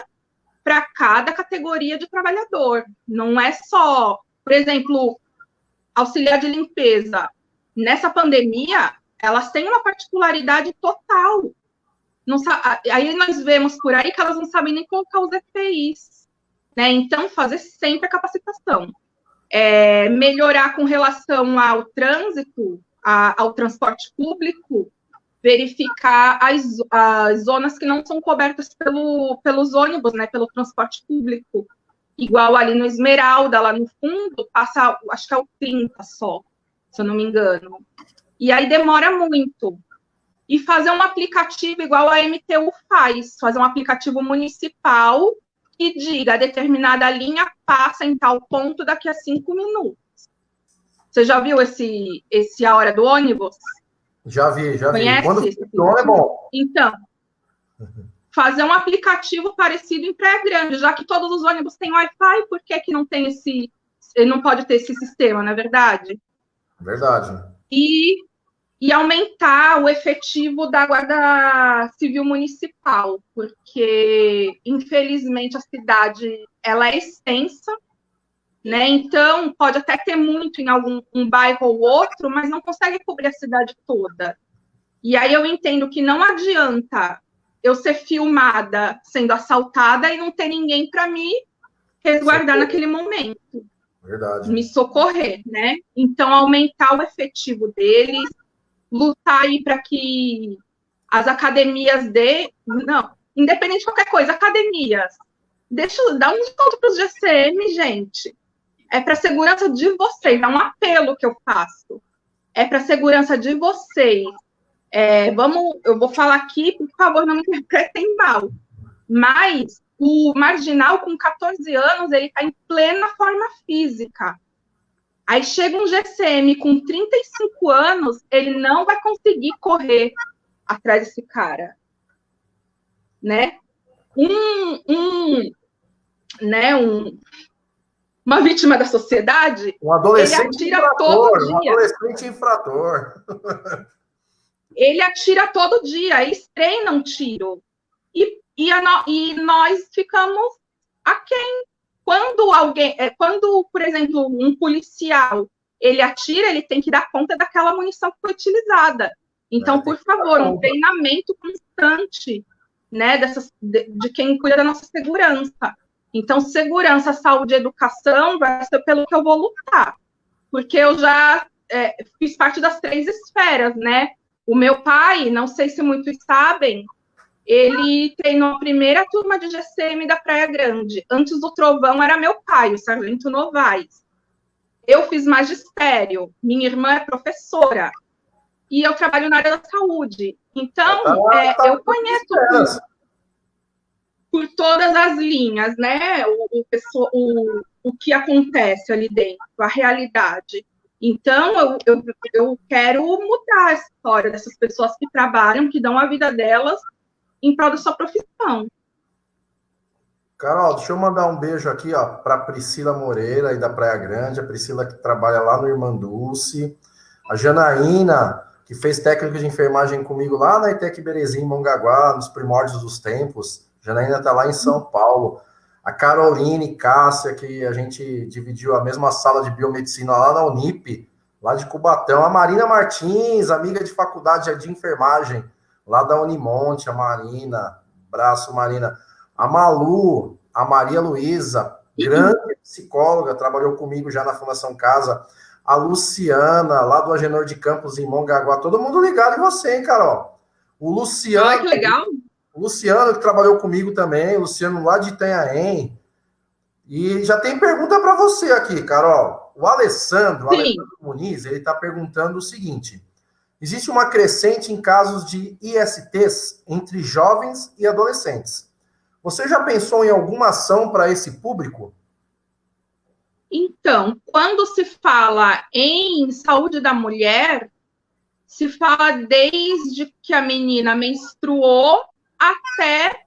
para cada categoria de trabalhador. Não é só, por exemplo, auxiliar de limpeza. Nessa pandemia, elas têm uma particularidade total. Não, aí nós vemos por aí que elas não sabem nem colocar os EPIs, né? Então, fazer sempre a capacitação. Melhorar com relação ao trânsito, ao transporte público, verificar as zonas que não são cobertas pelos ônibus, né? Pelo transporte público. Igual ali no Esmeralda, lá no fundo, passa, acho que é o 30 só, se eu não me engano. E aí demora muito. E fazer um aplicativo igual a MTU faz, fazer um aplicativo municipal que diga determinada linha passa em tal ponto daqui a 5 minutos. Você já viu esse A Hora do Ônibus? Já vi. Conhece? Quando funciona é bom. Então, fazer um aplicativo parecido em Praia Grande, já que todos os ônibus têm Wi-Fi, por que não tem não pode ter esse sistema, não é verdade? Verdade. E aumentar o efetivo da Guarda Civil Municipal, porque, infelizmente, a cidade ela é extensa, né? Então, pode até ter muito em algum bairro ou outro, mas não consegue cobrir a cidade toda. E aí eu entendo que não adianta eu ser filmada sendo assaltada e não ter ninguém para me resguardar naquele momento. Verdade. Me socorrer, né? Então, aumentar o efetivo deles, lutar aí para que as academias não, independente de qualquer coisa, academias, dá um desconto para os GCM, gente. É para a segurança de vocês, é um apelo que eu faço. É para a segurança de vocês. Eu vou falar aqui, por favor, não me interpretem mal, mas o marginal com 14 anos, ele está em plena forma física. Aí chega um GCM com 35 anos, ele não vai conseguir correr atrás desse cara, né? Uma vítima da sociedade, um adolescente ele atira infrator, todo dia. Um adolescente infrator. Ele atira todo dia, eles treinam tiro. E nós ficamos aquém. Quando, por exemplo, um policial, ele atira, ele tem que dar conta daquela munição que foi utilizada. Então, por favor, um treinamento constante, né, de quem cuida da nossa segurança. Então, segurança, saúde e educação vai ser pelo que eu vou lutar. Porque eu já fiz parte das 3 esferas, né? O meu pai, não sei se muitos sabem, ele treinou a primeira turma de GCM da Praia Grande. Antes do Trovão era meu pai, o Sargento Novaes. Eu fiz magistério, minha irmã é professora, e eu trabalho na área da saúde. Então, eu conheço por todas as linhas, né, o que acontece ali dentro, a realidade. Então, eu quero mudar a história dessas pessoas que trabalham, que dão a vida delas em prol da sua profissão. Carol, deixa eu mandar um beijo aqui, ó, para Priscila Moreira, aí da Praia Grande, a Priscila que trabalha lá no Irmã Dulce, a Janaína, que fez técnico de enfermagem comigo lá na ETEC Berezim, Mongaguá, nos primórdios dos tempos. Janaína está lá em São Paulo. A Caroline Cássia, que a gente dividiu a mesma sala de biomedicina lá na Unip, lá de Cubatão. A Marina Martins, amiga de faculdade de enfermagem, lá da Unimonte, a Marina. Abraço, Marina. A Malu, a Maria Luísa, grande psicóloga, trabalhou comigo já na Fundação Casa. A Luciana, lá do Agenor de Campos, em Mongaguá. Todo mundo ligado em você, hein, Carol? O Luciano... Olha que legal. O Luciano, que trabalhou comigo também, o Luciano lá de Itanhaém. E já tem pergunta para você aqui, Carol. O Alessandro Muniz, ele está perguntando o seguinte: existe uma crescente em casos de ISTs entre jovens e adolescentes. Você já pensou em alguma ação para esse público? Então, quando se fala em saúde da mulher, se fala desde que a menina menstruou até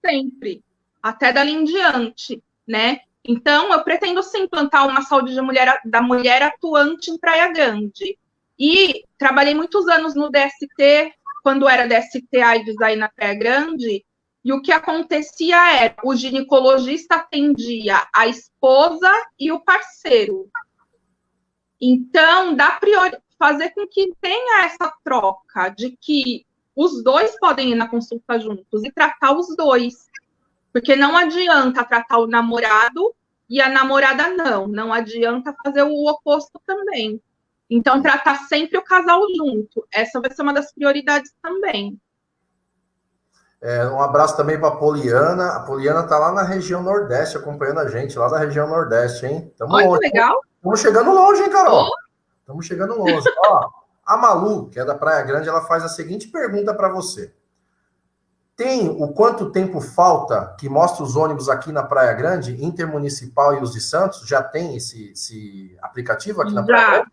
sempre, até dali em diante, né? Então, eu pretendo sim plantar uma saúde da mulher atuante em Praia Grande. E trabalhei muitos anos no DST, quando era DST AIDS aí na Praia Grande, e o que acontecia era, o ginecologista atendia a esposa e o parceiro. Então, fazer com que tenha essa troca de que os dois podem ir na consulta juntos e tratar os dois. Porque não adianta tratar o namorado e a namorada não. Não adianta fazer o oposto também. Então, tratar sempre o casal junto. Essa vai ser uma das prioridades também. Um abraço também para a Poliana. A Poliana está lá na região Nordeste, acompanhando a gente, lá da região Nordeste, hein? Olha que legal. Estamos chegando longe, hein, Carol? Estamos chegando longe. Ó, a Malu, que é da Praia Grande, ela faz a seguinte pergunta para você. Tem o quanto tempo falta que mostra os ônibus aqui na Praia Grande, Intermunicipal e os de Santos? Já tem esse aplicativo aqui na Praia Grande?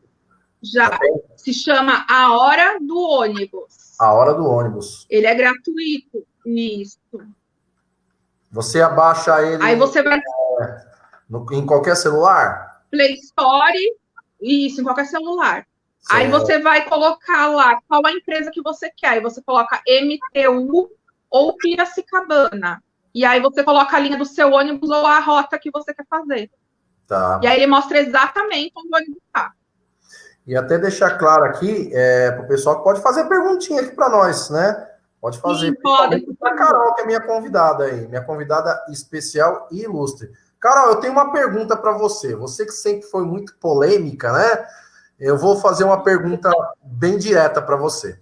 Já. Se chama A Hora do Ônibus. A Hora do Ônibus. Ele é gratuito. Isso. Você abaixa ele... Aí você vai... em qualquer celular? Play Store. Isso, em qualquer celular. Certo. Aí você vai colocar lá qual a empresa que você quer. Aí você coloca MTU ou Piracicabana. E aí você coloca a linha do seu ônibus ou a rota que você quer fazer. Tá. E aí ele mostra exatamente onde o ônibus está. E até deixar claro aqui, para o pessoal que pode fazer perguntinha aqui para nós, né? Pode fazer. Sim, pode. Para a Carol, que é minha convidada aí, minha convidada especial e ilustre. Carol, eu tenho uma pergunta para você. Você que sempre foi muito polêmica, né? Eu vou fazer uma pergunta bem direta para você.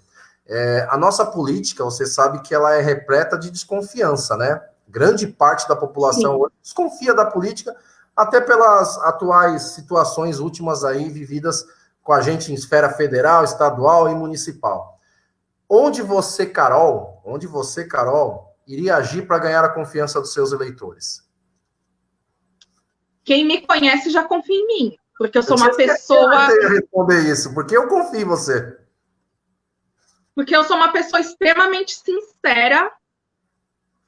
A nossa política, você sabe que ela é repleta de desconfiança, né? Grande parte da população hoje desconfia da política, até pelas atuais situações últimas aí vividas com a gente em esfera federal, estadual e municipal. Onde você, Carol, iria agir para ganhar a confiança dos seus eleitores? Quem me conhece já confia em mim, porque eu sou uma pessoa... Eu responder isso, porque eu confio em você. Porque eu sou uma pessoa extremamente sincera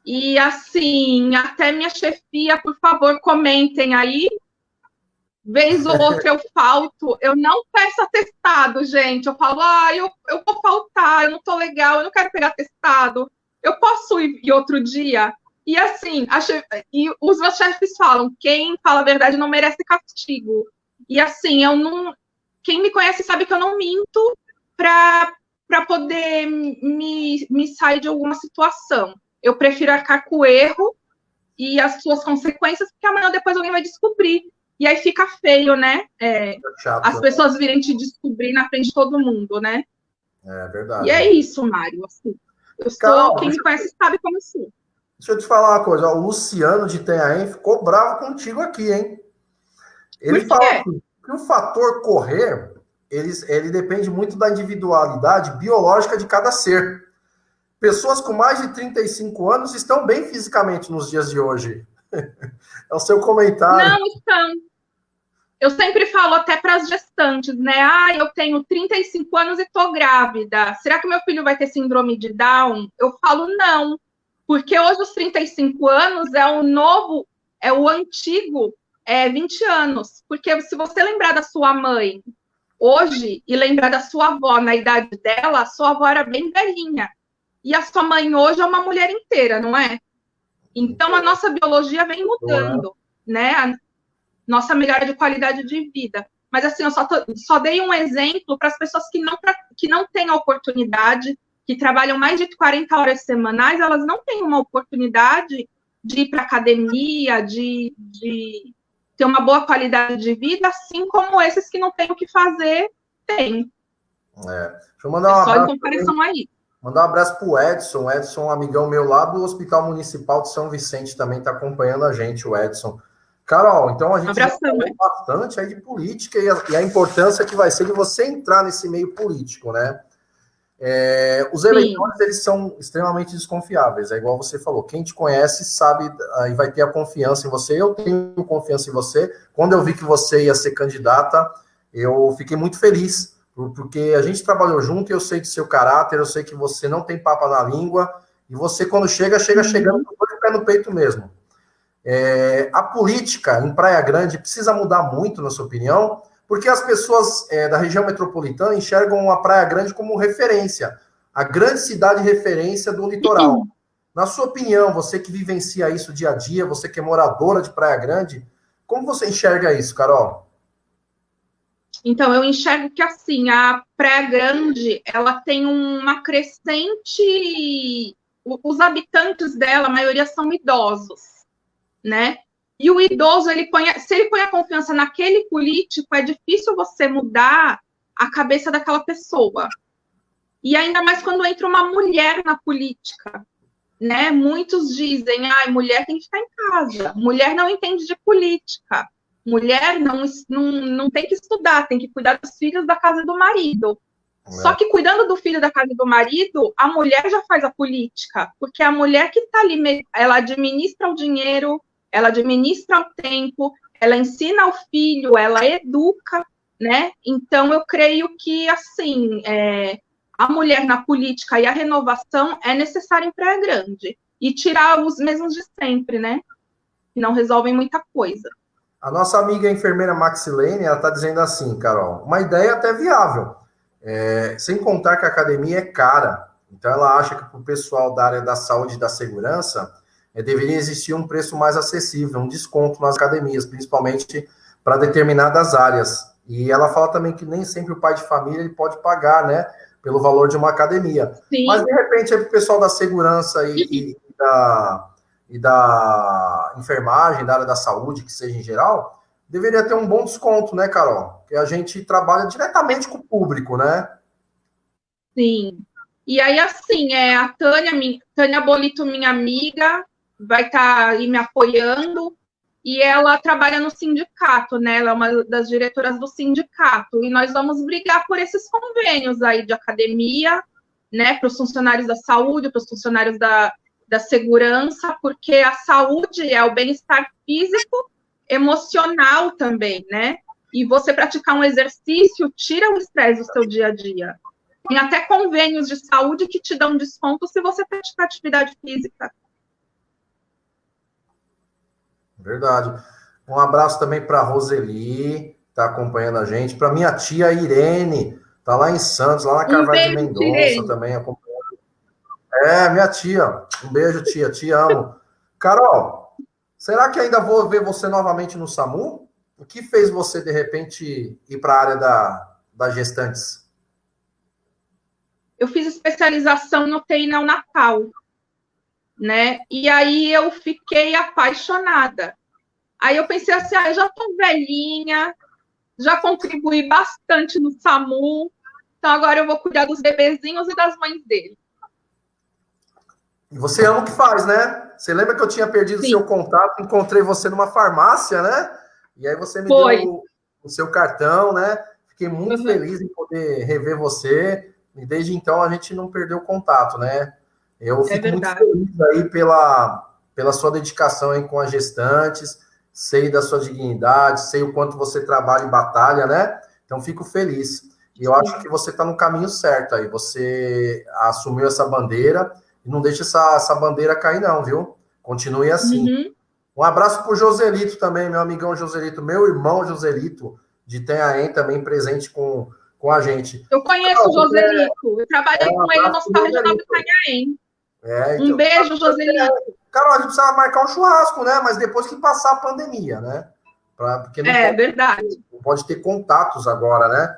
e, assim, até minha chefia, por favor, comentem aí. Vez ou outra eu falto, eu não peço atestado, gente. Eu falo, eu vou faltar, eu não tô legal, eu não quero pegar atestado. Eu posso ir outro dia? E assim, e os meus chefes falam, quem fala a verdade não merece castigo. E assim, quem me conhece sabe que eu não minto para poder me sair de alguma situação. Eu prefiro arcar com o erro e as suas consequências, porque amanhã ou depois alguém vai descobrir. E aí fica feio, né? As pessoas virem te descobrir na frente de todo mundo, né? É verdade. E é isso, Mário. Assim, quem me conhece sabe como eu sou. Deixa eu te falar uma coisa. O Luciano de Itanhaém ficou bravo contigo aqui, hein? Ele fala que o fator correr, ele depende muito da individualidade biológica de cada ser. Pessoas com mais de 35 anos estão bem fisicamente nos dias de hoje. É o seu comentário. Não estão. Eu sempre falo até para as gestantes, né? Eu tenho 35 anos e estou grávida. Será que meu filho vai ter síndrome de Down? Eu falo não. Porque hoje os 35 anos é o antigo 20 anos. Porque se você lembrar da sua mãe hoje e lembrar da sua avó na idade dela, a sua avó era bem velhinha. E a sua mãe hoje é uma mulher inteira, não é? Então, a nossa biologia vem mudando, né? A nossa melhora de qualidade de vida. Mas, assim, eu só dei um exemplo para as pessoas que não têm a oportunidade, que trabalham mais de 40 horas semanais, elas não têm uma oportunidade de ir para academia, de ter uma boa qualidade de vida, assim como esses que não têm o que fazer, têm. Deixa eu mandar só em comparação aí. Mandar um abraço para o Edson. O Edson, um amigão meu lá do Hospital Municipal de São Vicente, também está acompanhando a gente, o Edson. Carol, então a gente já falou bastante aí de política e a importância que vai ser de você entrar nesse meio político, né? Os eleitores, eles são extremamente desconfiáveis, é igual você falou. Quem te conhece sabe e vai ter a confiança em você. Eu tenho confiança em você. Quando eu vi que você ia ser candidata, eu fiquei muito feliz, porque a gente trabalhou junto e eu sei do seu caráter, eu sei que você não tem papa na língua, e você, quando chega chegando com o pé no peito mesmo. A política em Praia Grande precisa mudar muito, na sua opinião? Porque as pessoas da região metropolitana enxergam a Praia Grande como referência, a grande cidade referência do litoral. Na sua opinião, você que vivencia isso dia a dia, você que é moradora de Praia Grande, como você enxerga isso, Carol? Então, eu enxergo que, assim, a Praia Grande, ela tem uma crescente... Os habitantes dela, a maioria são idosos, né? E o idoso, se ele põe a confiança naquele político, é difícil você mudar a cabeça daquela pessoa. E ainda mais quando entra uma mulher na política, né? Muitos dizem, mulher tem que ficar em casa, mulher não entende de política, mulher não tem que estudar, tem que cuidar dos filhos da casa do marido. Só que cuidando do filho da casa do marido, a mulher já faz a política, porque a mulher que está ali, ela administra o dinheiro, ela administra o tempo, ela ensina o filho, ela educa, né? Então, eu creio que, assim, a mulher na política e a renovação é necessária em Praia Grande. E tirar os mesmos de sempre, né? Que não resolvem muita coisa. A nossa amiga a enfermeira Maxilene, ela está dizendo assim, Carol, uma ideia até viável. Sem contar que a academia é cara. Então, ela acha que para o pessoal da área da saúde e da segurança, deveria existir um preço mais acessível, um desconto nas academias, principalmente para determinadas áreas. E ela fala também que nem sempre o pai de família ele pode pagar, né, pelo valor de uma academia. Sim. Mas, de repente, para o pessoal da segurança e da enfermagem, da área da saúde, que seja em geral, deveria ter um bom desconto, né, Carol? Porque a gente trabalha diretamente com o público, né? Sim. E aí, assim, a Tânia Bolito, minha amiga, vai estar aí me apoiando, e ela trabalha no sindicato, né? Ela é uma das diretoras do sindicato, e nós vamos brigar por esses convênios aí de academia, né? Para os funcionários da saúde, para os funcionários da segurança, porque a saúde é o bem-estar físico, emocional também, né? E você praticar um exercício tira o estresse do seu dia a dia. Tem até convênios de saúde que te dão desconto se você praticar atividade física. Verdade. Um abraço também para a Roseli, está acompanhando a gente. Para minha tia Irene, está lá em Santos, lá na Carvalho de Mendonça também acompanhando. Minha tia. Um beijo, tia. Te amo. Carol, será que ainda vou ver você novamente no SAMU? O que fez você, de repente, ir para a área das gestantes? Eu fiz especialização no UTI neonatal, né? E aí eu fiquei apaixonada. Aí eu pensei assim, eu já tô velhinha, já contribuí bastante no SAMU, então agora eu vou cuidar dos bebezinhos e das mães deles. E você ama o que faz, né? Você lembra que eu tinha perdido o seu contato, encontrei você numa farmácia, né? E aí você me deu o seu cartão, né? Fiquei muito feliz em poder rever você. E desde então a gente não perdeu o contato, né? Eu fico muito feliz aí pela sua dedicação aí com as gestantes, sei da sua dignidade, sei o quanto você trabalha e batalha, né? Então fico feliz. E eu acho que você está no caminho certo aí. Você assumiu essa bandeira e não deixa essa bandeira cair, não, viu? Continue assim. Um abraço para o Joselito também, meu amigão Joselito, meu irmão Joselito, de Itanhaém, também presente com a gente. Eu conheço o Joselito, eu trabalhei com ele no Hospital Regional do Itanhaém. Então, um beijo, Joselito. Carol, a gente precisa marcar um churrasco, né? Mas depois que passar a pandemia, né? Porque não pode, verdade. Não pode ter contatos agora, né?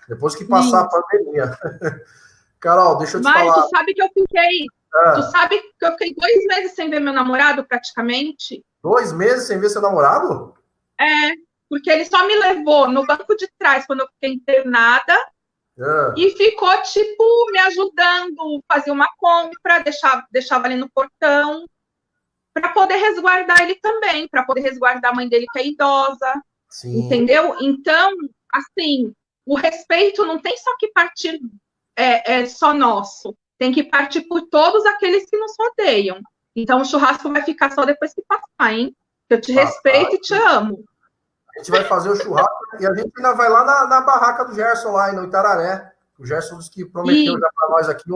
Depois que passar a pandemia. Carol, deixa eu te falar. Tu sabe que eu fiquei... Tu sabe que eu fiquei 2 meses sem ver meu namorado, praticamente? 2 meses sem ver seu namorado? Porque ele só me levou no banco de trás quando eu fiquei internada e ficou, tipo, me ajudando, fazia uma compra, deixava ali no portão, para poder resguardar ele também, para poder resguardar a mãe dele que é idosa, entendeu? Então, assim, o respeito não tem só que partir só nosso, tem que partir por todos aqueles que nos rodeiam. Então, o churrasco vai ficar só depois que passar, hein? Eu te respeito e te amo. A gente vai fazer o churrasco e a gente ainda vai lá na barraca do Gerson, lá no Itararé. O Gerson disse que prometeu já para nós aqui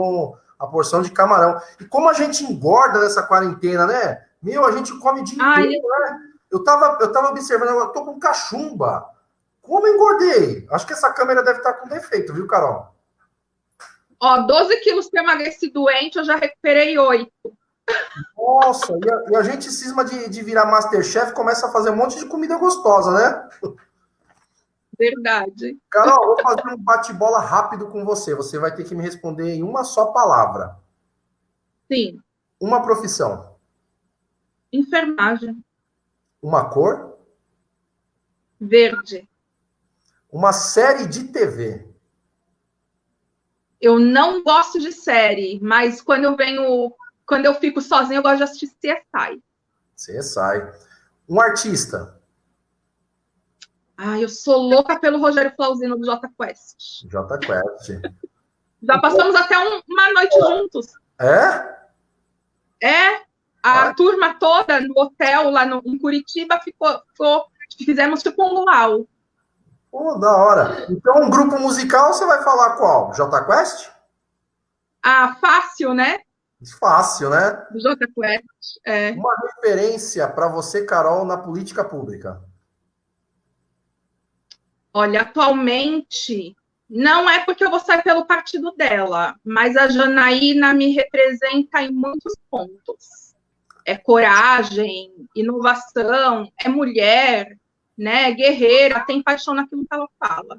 a porção de camarão. E como a gente engorda nessa quarentena, né? Meu, a gente come o dia Ai, inteiro, né? Eu tava observando, eu tô com cachumba. Como eu engordei? Acho que essa câmera deve estar com defeito, viu, Carol? ó, 12 quilos que eu emagreci doente, eu já recuperei 8. Nossa, e a gente cisma de virar Masterchef, começa a fazer um monte de comida gostosa, né? Verdade. Carol, vou fazer um bate-bola rápido com você. Você vai ter que me responder em uma só palavra. Sim, Uma profissão. enfermagem, Uma cor. verde. Uma série de TV. Eu não gosto de série, mas quando eu fico sozinha, eu gosto de assistir CSI. Você sai. Um artista. Ai, eu sou louca pelo Rogério Flauzino do Jota Quest. J Quest. Já passamos até uma noite juntos. É? É, a turma toda no hotel lá em Curitiba fizemos tipo um luau. Pô, da hora. Então, um grupo musical, você vai falar qual? J Quest? Ah, fácil, né? Fácil, né? Do Jota Quest. É. Uma referência para você, Carol, na política pública. Olha, atualmente, não é porque eu vou sair pelo partido dela, mas a Janaína me representa em muitos pontos. É coragem, inovação, é mulher, né? Guerreira, tem paixão naquilo que ela fala.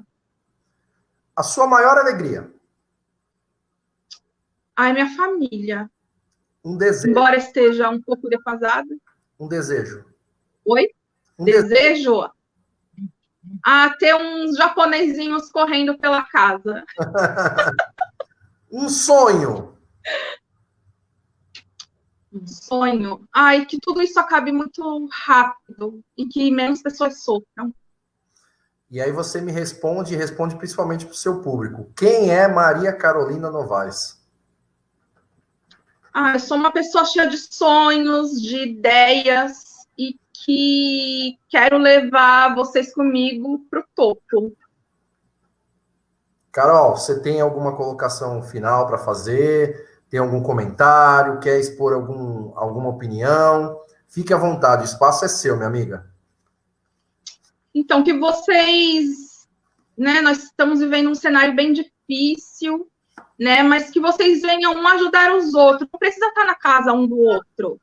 A sua maior alegria. Ai, minha família. Um desejo. Embora esteja um pouco defasada. Um desejo. Oi? Um desejo. Desejo? Ah, ter uns japonesinhos correndo pela casa. Um sonho. Um sonho. Ai, que tudo isso acabe muito rápido e que menos pessoas sofram. E aí você me responde, e responde principalmente para o seu público. Quem é Maria Carolina Novaes? Ah, eu sou uma pessoa cheia de sonhos, de ideias e que quero levar vocês comigo para o topo. Carol, você tem alguma colocação final para fazer? Tem algum comentário? Quer expor alguma opinião? Fique à vontade, o espaço é seu, minha amiga. Então, que vocês, né, nós estamos vivendo um cenário bem difícil, né, mas que vocês venham um ajudar os outros. Não precisa estar na casa um do outro.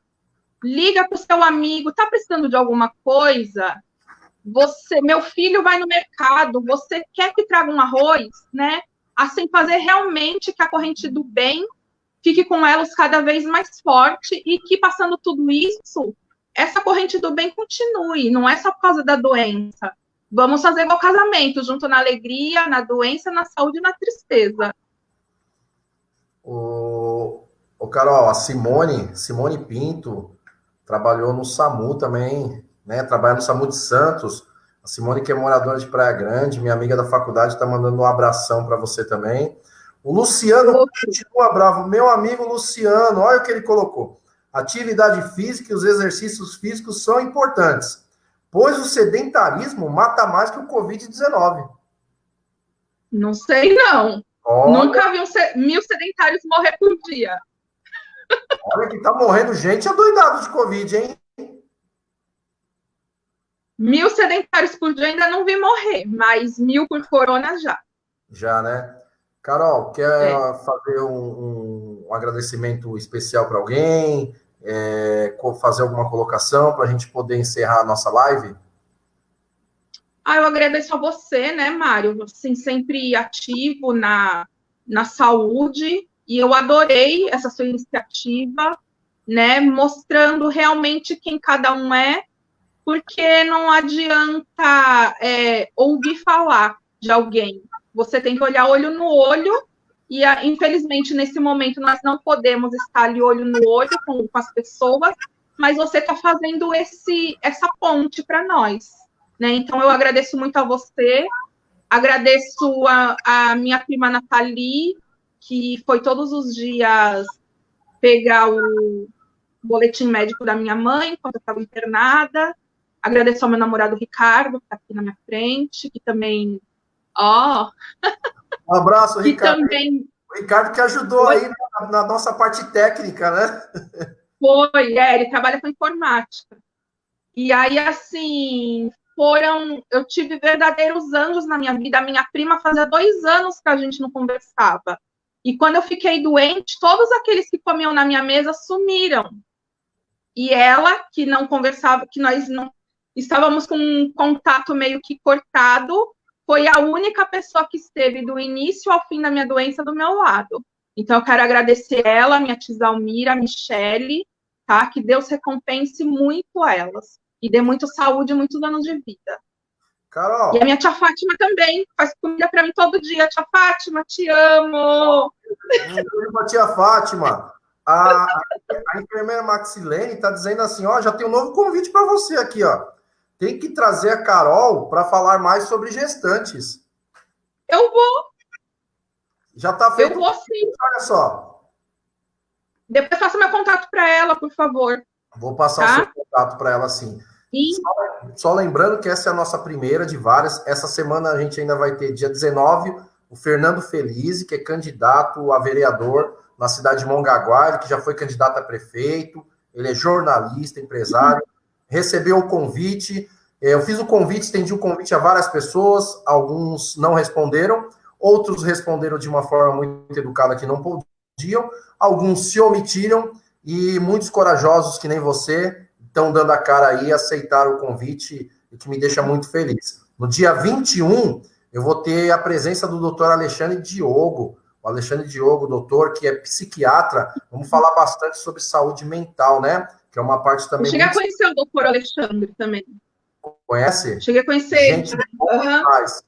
Liga para o seu amigo, está precisando de alguma coisa? Meu filho vai no mercado, você quer que traga um arroz, né? Assim, fazer realmente que a corrente do bem fique com elos cada vez mais forte e que, passando tudo isso, essa corrente do bem continue, não é só por causa da doença. Vamos fazer igual casamento, junto na alegria, na doença, na saúde e na tristeza. O Carol, a Simone Pinto, trabalhou no SAMU também, né? Trabalha no SAMU de Santos. A Simone, que é moradora de Praia Grande, minha amiga da faculdade, está mandando um abração para você também. O Luciano continua bravo. Meu amigo Luciano, olha o que ele colocou. Atividade física e os exercícios físicos são importantes, pois o sedentarismo mata mais que o Covid-19. Não sei, não. Olha, Nunca vi 1.000 sedentários morrer por dia. olha que tá morrendo gente adoidado de Covid, hein? 1.000 sedentários por dia ainda não vi morrer, mas 1.000 por corona já. Já, né? Carol, quer fazer um agradecimento especial para alguém? Fazer alguma colocação para a gente poder encerrar a nossa live? Eu agradeço a você, né, Mário? Assim, sempre ativo na saúde, e eu adorei essa sua iniciativa, né, mostrando realmente quem cada um é, porque não adianta ouvir falar de alguém. Você tem que olhar olho no olho, e infelizmente nesse momento nós não podemos estar ali olho no olho com as pessoas, mas você está fazendo essa ponte para nós, né? Então eu agradeço muito a você, agradeço a minha prima Nathalie, que foi todos os dias pegar o boletim médico da minha mãe enquanto eu estava internada. Agradeço ao meu namorado Ricardo, que está aqui na minha frente, que também Um abraço, Ricardo. Também... O Ricardo que ajudou aí na nossa parte técnica, né? Ele trabalha com informática. E aí, assim, eu tive verdadeiros anjos na minha vida. A minha prima fazia 2 anos que a gente não conversava. E quando eu fiquei doente, todos aqueles que comiam na minha mesa sumiram. E ela, que não conversava, que nós não estávamos com um contato meio que cortado, foi a única pessoa que esteve do início ao fim da minha doença do meu lado. Então, eu quero agradecer ela, minha tia Zalmira, a Michele, tá? Que Deus recompense muito elas. E dê muito saúde e muitos anos de vida. Carol. E a minha tia Fátima também faz comida para mim todo dia. Tia Fátima, te amo! Tia Fátima, a enfermeira Maxilene está dizendo assim, ó, já tem um novo convite para você aqui, ó. Tem que trazer a Carol para falar mais sobre gestantes. Eu vou. Já está feito. Eu vou sim. Olha só. Depois passa meu contato para ela, por favor. Vou passar o seu contato para ela, sim. Só lembrando que essa é a nossa primeira de várias. Essa semana a gente ainda vai ter, dia 19, o Fernando Felize, que é candidato a vereador na cidade de Mongaguá, ele que já foi candidato a prefeito, ele é jornalista, empresário, recebeu o convite, eu fiz o convite, estendi o convite a várias pessoas, alguns não responderam, outros responderam de uma forma muito educada que não podiam, alguns se omitiram, e muitos corajosos que nem você estão dando a cara aí e aceitaram o convite, e que me deixa muito feliz. No dia 21, eu vou ter a presença do doutor Alexandre Diogo, o Alexandre Diogo, doutor, que é psiquiatra. Vamos falar bastante sobre saúde mental, né? Que é uma parte também... Eu cheguei a conhecer o doutor Alexandre também. Conhece? Cheguei a conhecer. Gente boa demais.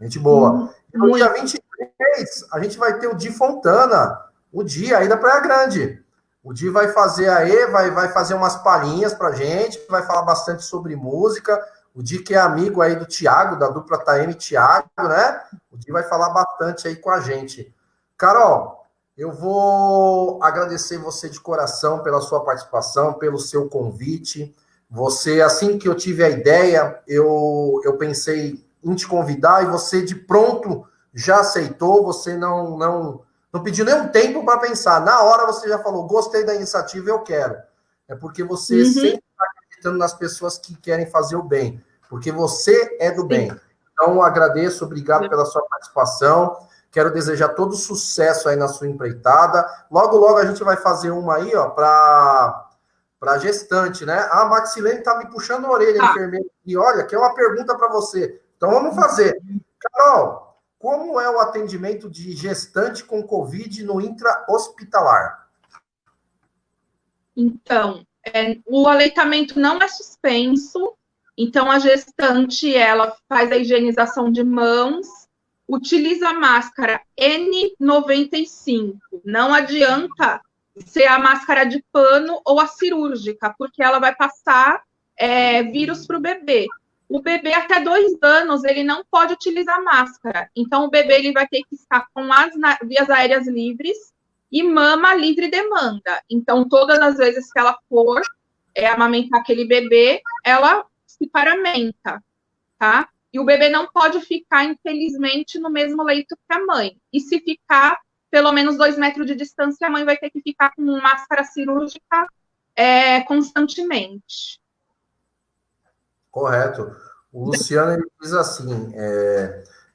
Gente boa. E no dia 23, a gente vai ter o Di Fontana, o Di aí da Praia Grande. O Di vai fazer vai fazer umas palhinhas pra gente, vai falar bastante sobre música. O Di que é amigo aí do Thiago, da dupla Taeme Thiago, né? O Di vai falar bastante aí com a gente. Carol, eu vou agradecer você de coração pela sua participação, pelo seu convite. Você, assim que eu tive a ideia, eu pensei em te convidar e você de pronto já aceitou, você não pediu nenhum tempo para pensar. Na hora você já falou, gostei da iniciativa, eu quero. É porque você sempre está acreditando nas pessoas que querem fazer o bem, porque você é do bem. Então, agradeço, obrigado pela sua participação. Quero desejar todo sucesso aí na sua empreitada. Logo, logo a gente vai fazer uma aí, ó, para gestante, né? A Maxilene tá me puxando a orelha, enfermeira. E olha, que é uma pergunta para você. Então, vamos fazer. Carol, como é o atendimento de gestante com Covid no intra-hospitalar? Então, o aleitamento não é suspenso. Então, a gestante, ela faz a higienização de mãos, utiliza a máscara N95. Não adianta ser a máscara de pano ou a cirúrgica, porque ela vai passar vírus para o bebê. O bebê até 2 anos, ele não pode utilizar máscara. Então, o bebê ele vai ter que estar com as vias aéreas livres e mama livre demanda. Então, todas as vezes que ela for amamentar aquele bebê, ela se paramenta, tá? E o bebê não pode ficar, infelizmente, no mesmo leito que a mãe. E se ficar pelo menos 2 metros de distância, a mãe vai ter que ficar com máscara cirúrgica constantemente. Correto. O Luciano ele diz assim,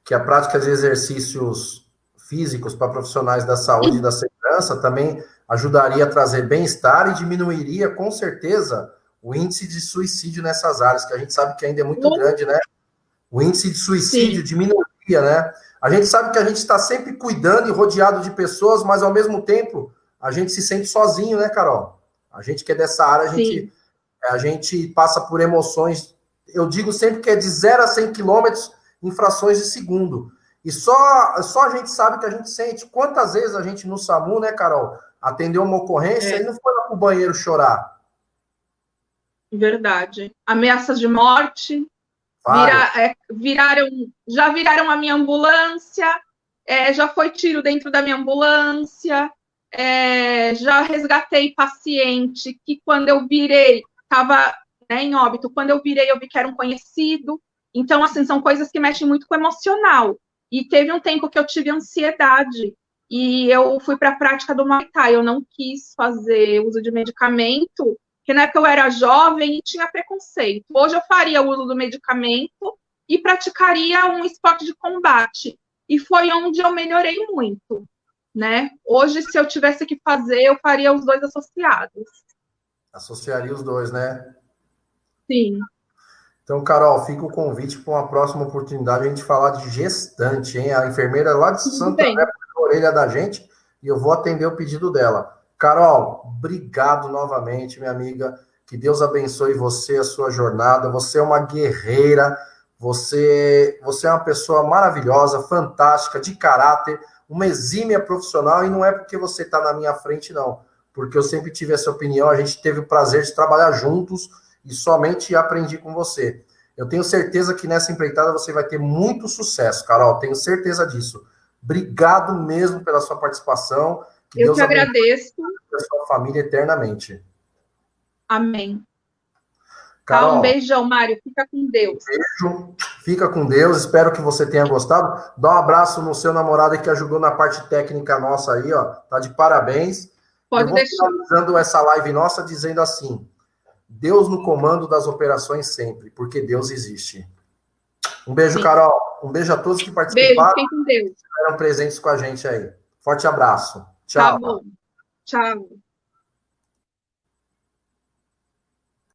que a prática de exercícios físicos para profissionais da saúde e da segurança também ajudaria a trazer bem-estar e diminuiria, com certeza, o índice de suicídio nessas áreas, que a gente sabe que ainda é muito grande, né? O índice de suicídio diminuiria, né? A gente sabe que a gente está sempre cuidando e rodeado de pessoas, mas ao mesmo tempo a gente se sente sozinho, né, Carol? A gente que é dessa área, a gente passa por emoções, eu digo sempre que é de 0 a 100 quilômetros em frações de segundo. E só a gente sabe que a gente sente. Quantas vezes a gente no SAMU, né, Carol, atendeu uma ocorrência e não foi lá pro banheiro chorar. Verdade. Ameaças de morte. Já viraram a minha ambulância, já foi tiro dentro da minha ambulância, já resgatei paciente que quando eu virei, estava em óbito, quando eu virei eu vi que era um conhecido. Então, assim, são coisas que mexem muito com o emocional. E teve um tempo que eu tive ansiedade, e eu fui para a prática do Muay Thai. Eu não quis fazer uso de medicamento, porque na época eu era jovem e tinha preconceito. Hoje eu faria uso do medicamento e praticaria um esporte de combate. E foi onde eu melhorei muito, né? Hoje, se eu tivesse que fazer, eu faria os dois associados. Associaria os dois, né? Sim. Então, Carol, fica o convite para uma próxima oportunidade a gente falar de gestante, hein? A enfermeira lá de Santa André puxou a orelha da gente e eu vou atender o pedido dela. Carol, obrigado novamente, minha amiga. Que Deus abençoe você, a sua jornada. Você é uma guerreira, você é uma pessoa maravilhosa, fantástica, de caráter, uma exímia profissional, e não é porque você está na minha frente, não. Porque eu sempre tive essa opinião, a gente teve o prazer de trabalhar juntos e somente aprendi com você. Eu tenho certeza que nessa empreitada você vai ter muito sucesso, Carol, tenho certeza disso. Obrigado mesmo pela sua participação. Que eu Deus te agradeço. A sua família eternamente. Amém. Carol, tá, um beijão, Mário. Fica com Deus. Beijo. Fica com Deus. Espero que você tenha gostado. Dá um abraço no seu namorado que ajudou na parte técnica nossa aí, ó. Tá de parabéns. Pode deixar. Finalizando essa live nossa dizendo assim: Deus no comando das operações sempre, porque Deus existe. Um beijo, Sim. Carol. Um beijo a todos que participaram. Beijo, fiquem com Deus. Estiveram presentes com a gente aí. Forte abraço. Tchau. Tá bom. Tchau.